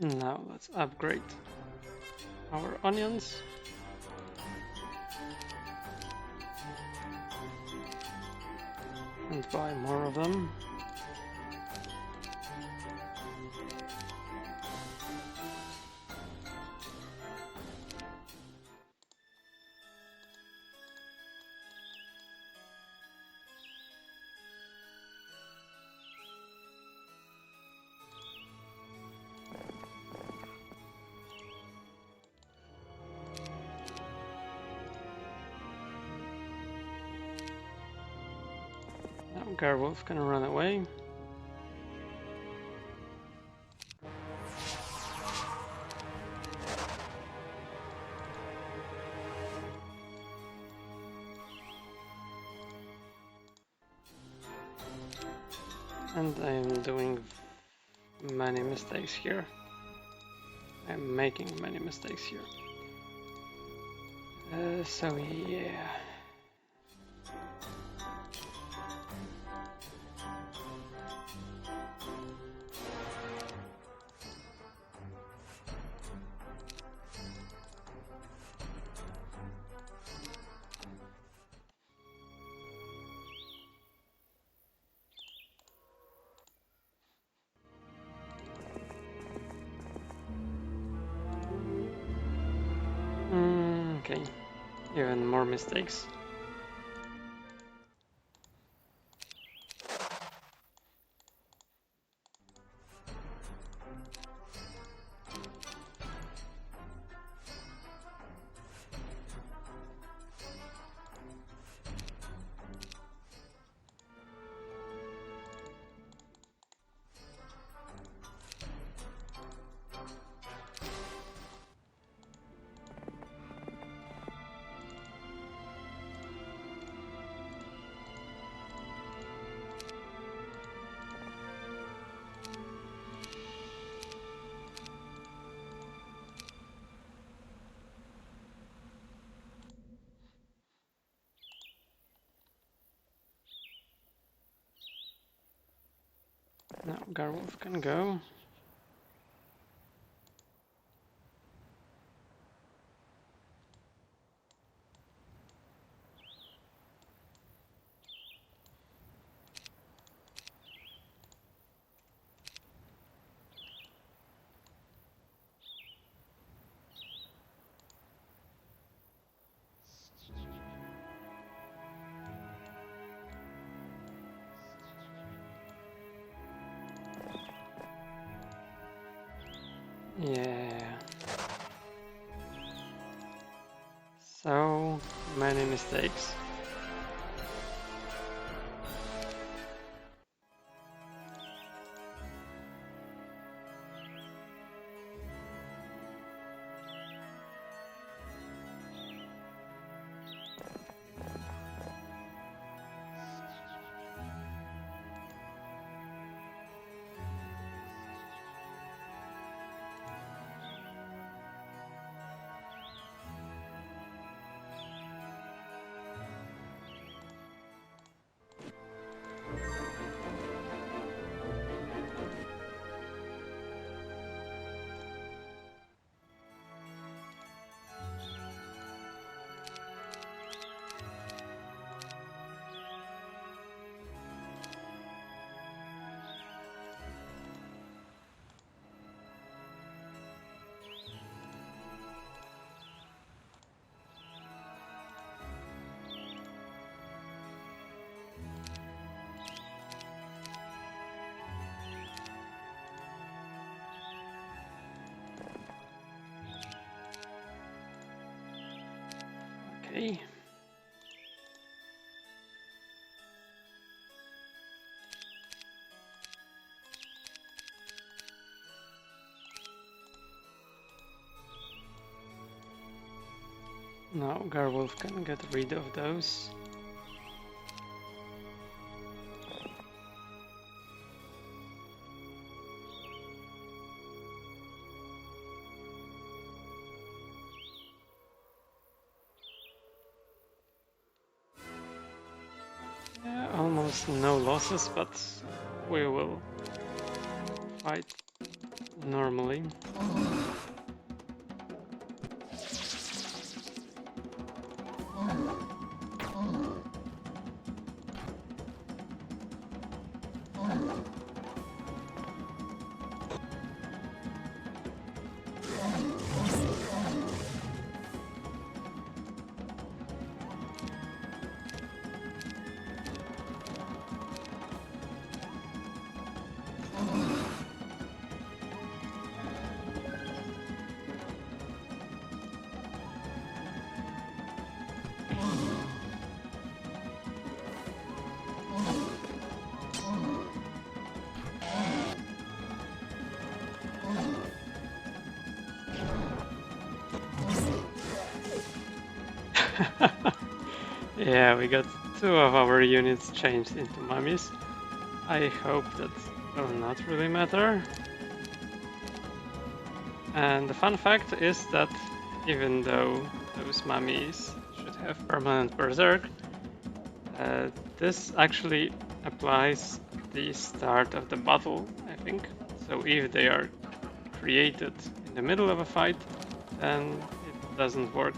Now let's upgrade our onions. And buy more of them. Now Garwolf can run away. And I'm doing many mistakes here. I'm making many mistakes here. So yeah. even more mistakes. Now Garwolf can go. Yeah. So many mistakes. Okay. Now Garwolf can get rid of those. Yeah, almost no losses, but we will fight normally. Yeah, we got 2 of our units changed into mummies. I hope that will not really matter. And the fun fact is that even though those mummies should have permanent berserk, this actually applies the start of the battle, I think. So if they are created in the middle of a fight, then it doesn't work.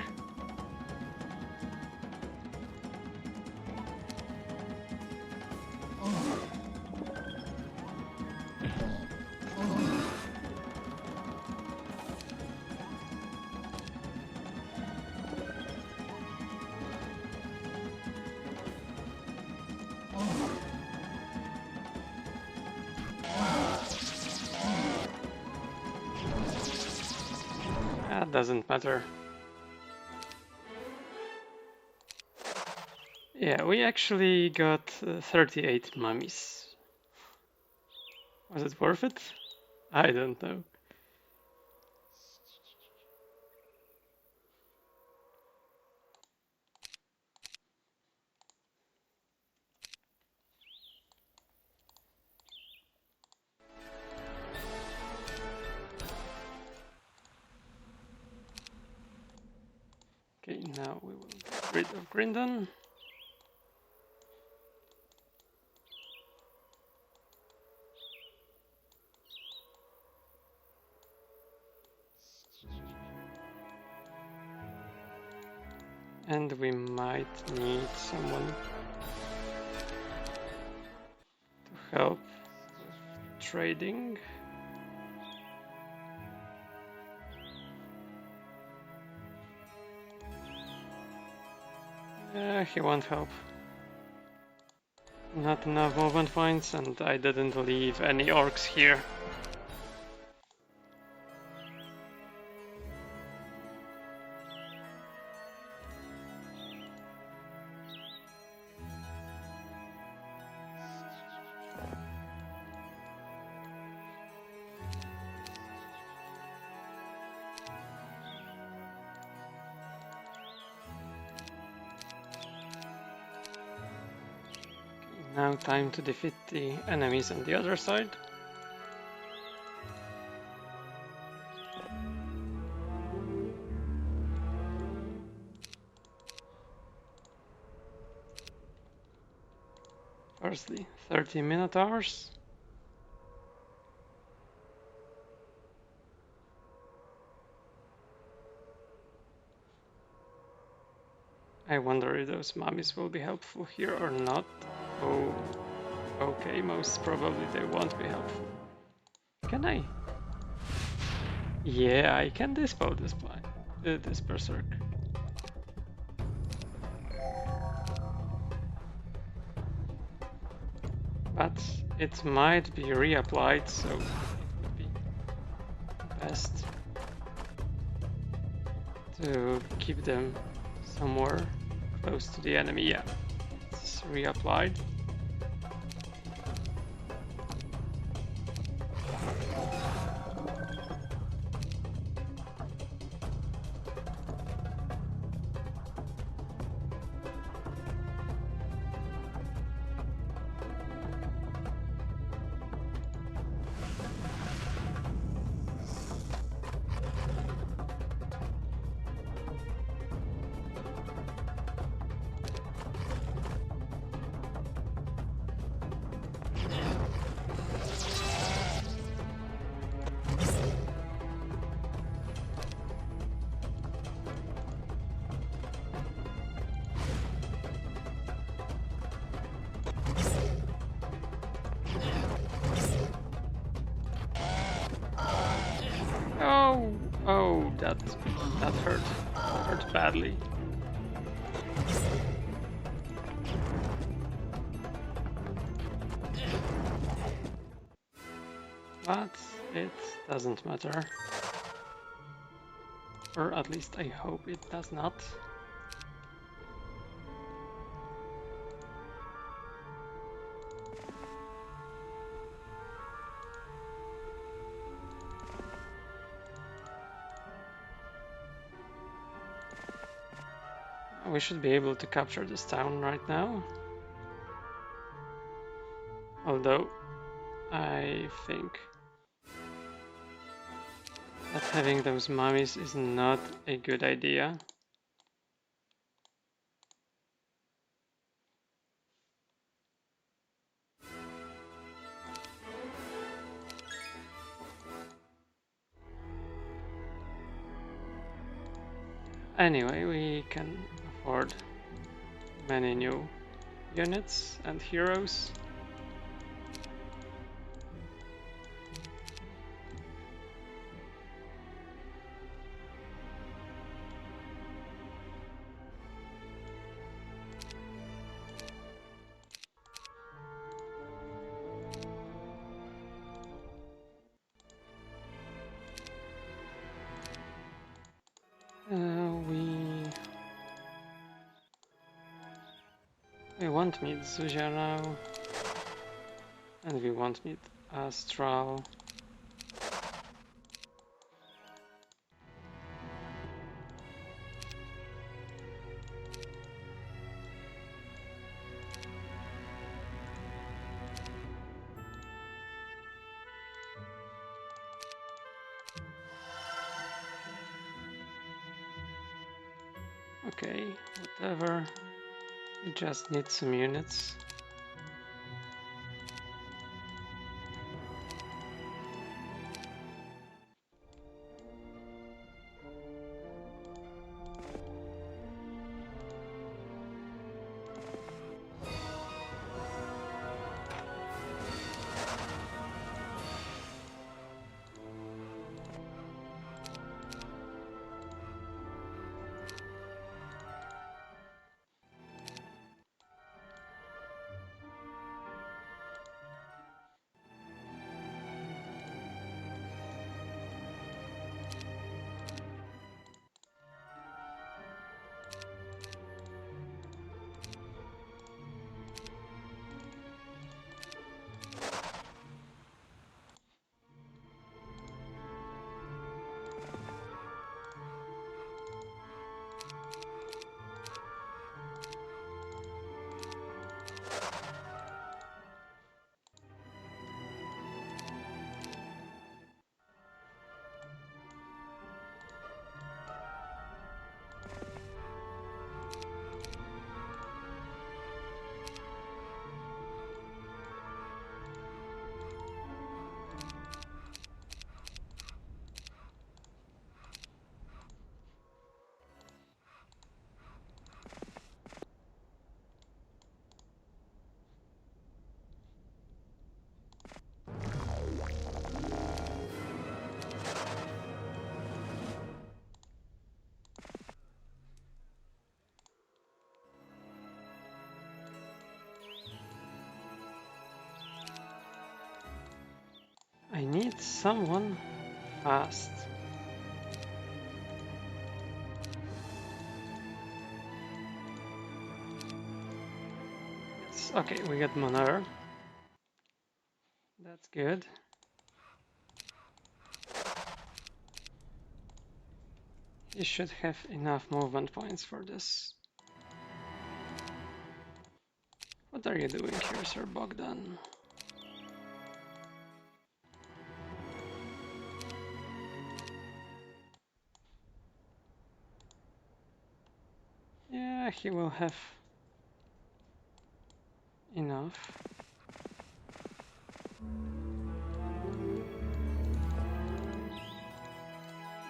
That doesn't matter. Yeah, we actually got 38 mummies. Was it worth it? I don't know. Okay, now we will get rid of Grindon. And we might need someone to help with trading. He won't help. Not enough movement points, and I didn't leave any orcs here. Now time to defeat the enemies on the other side. Firstly, 30 Minotaurs. I wonder if those mummies will be helpful here or not. Oh, okay, most probably they won't be helpful. Can I? Yeah, I can dispel this berserk. But it might be reapplied, so it would be best to keep them somewhere close to the enemy. Yeah, it's reapplied. Oh, that hurt. That hurt badly. But it doesn't matter. Or at least I hope it does not. We should be able to capture this town right now. Although, I think that having those mummies is not a good idea. Anyway, we can afford many new units and heroes. We won't need Zuzia now. And we won't need Astral. Okay, whatever. We just need some units. I need someone fast. Yes, okay, we got Monero. That's good. You should have enough movement points for this. What are you doing here, Sir Bogdan? Yeah, he will have enough.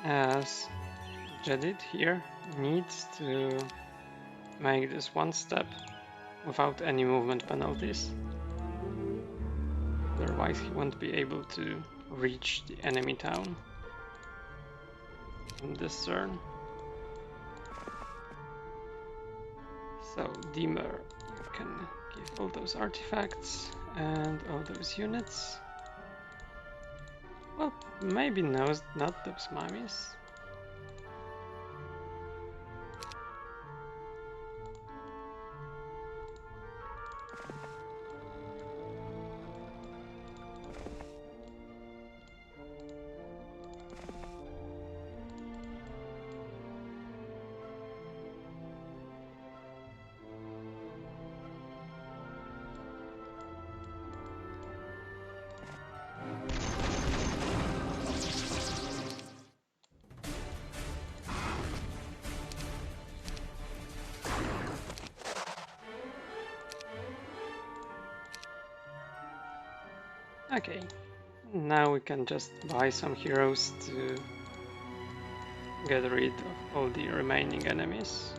As Jedit here needs to make this one step without any movement penalties. Otherwise he won't be able to reach the enemy town in this turn. So Demer, you can give all those artifacts and all those units. Well, maybe no, not those mummies. Okay, now we can just buy some heroes to get rid of all the remaining enemies.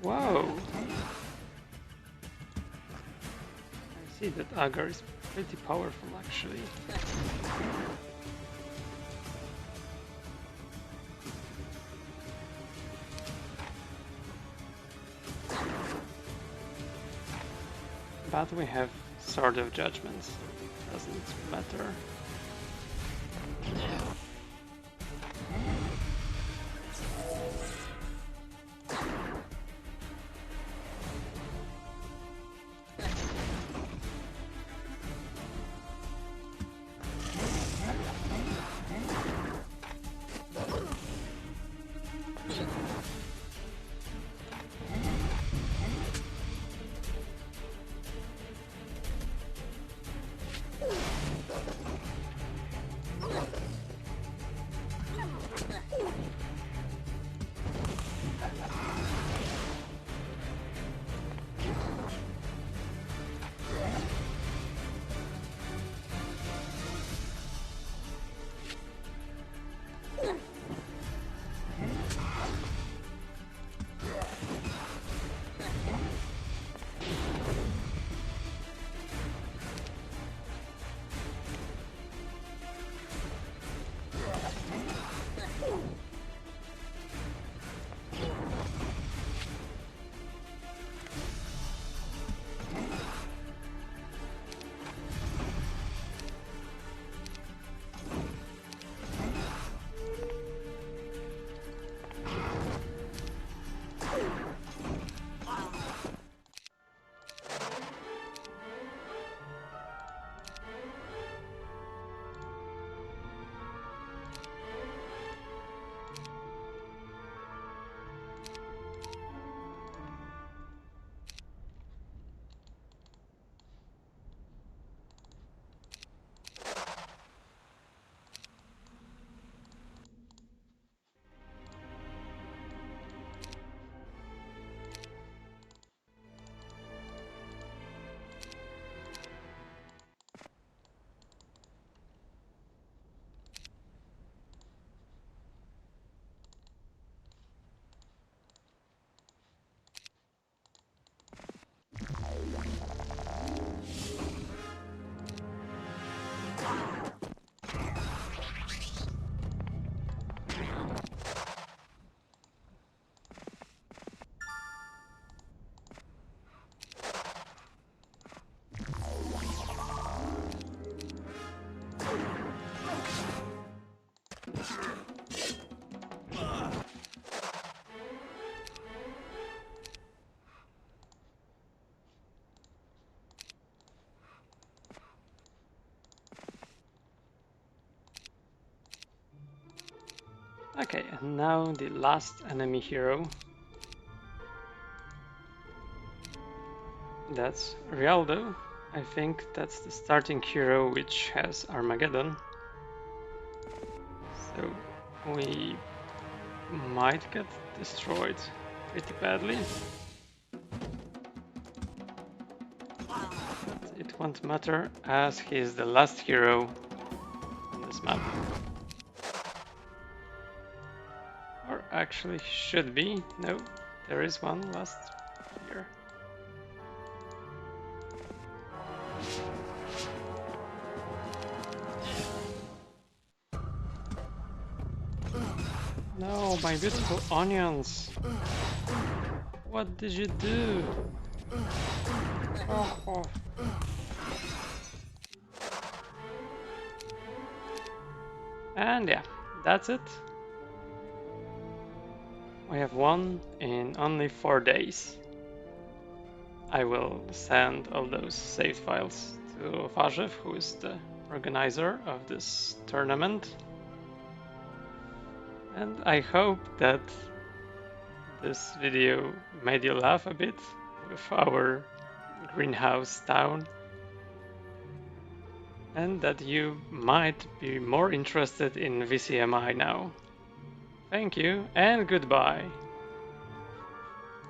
Whoa! I see that Agar is pretty powerful actually. But we have Sword of Judgments. Doesn't matter. Okay, and now the last enemy hero. That's Rialdo. I think that's the starting hero which has Armageddon. So we might get destroyed pretty badly. But it won't matter as he is the last hero on this map. Or actually should be. No, there is one last here. No, my beautiful onions! What did you do? Oh. And yeah, that's it. We have won in only 4 days. I will send all those saved files to Varzev, who is the organizer of this tournament. And I hope that this video made you laugh a bit with our greenhouse town, and that you might be more interested in VCMI now. Thank you and goodbye.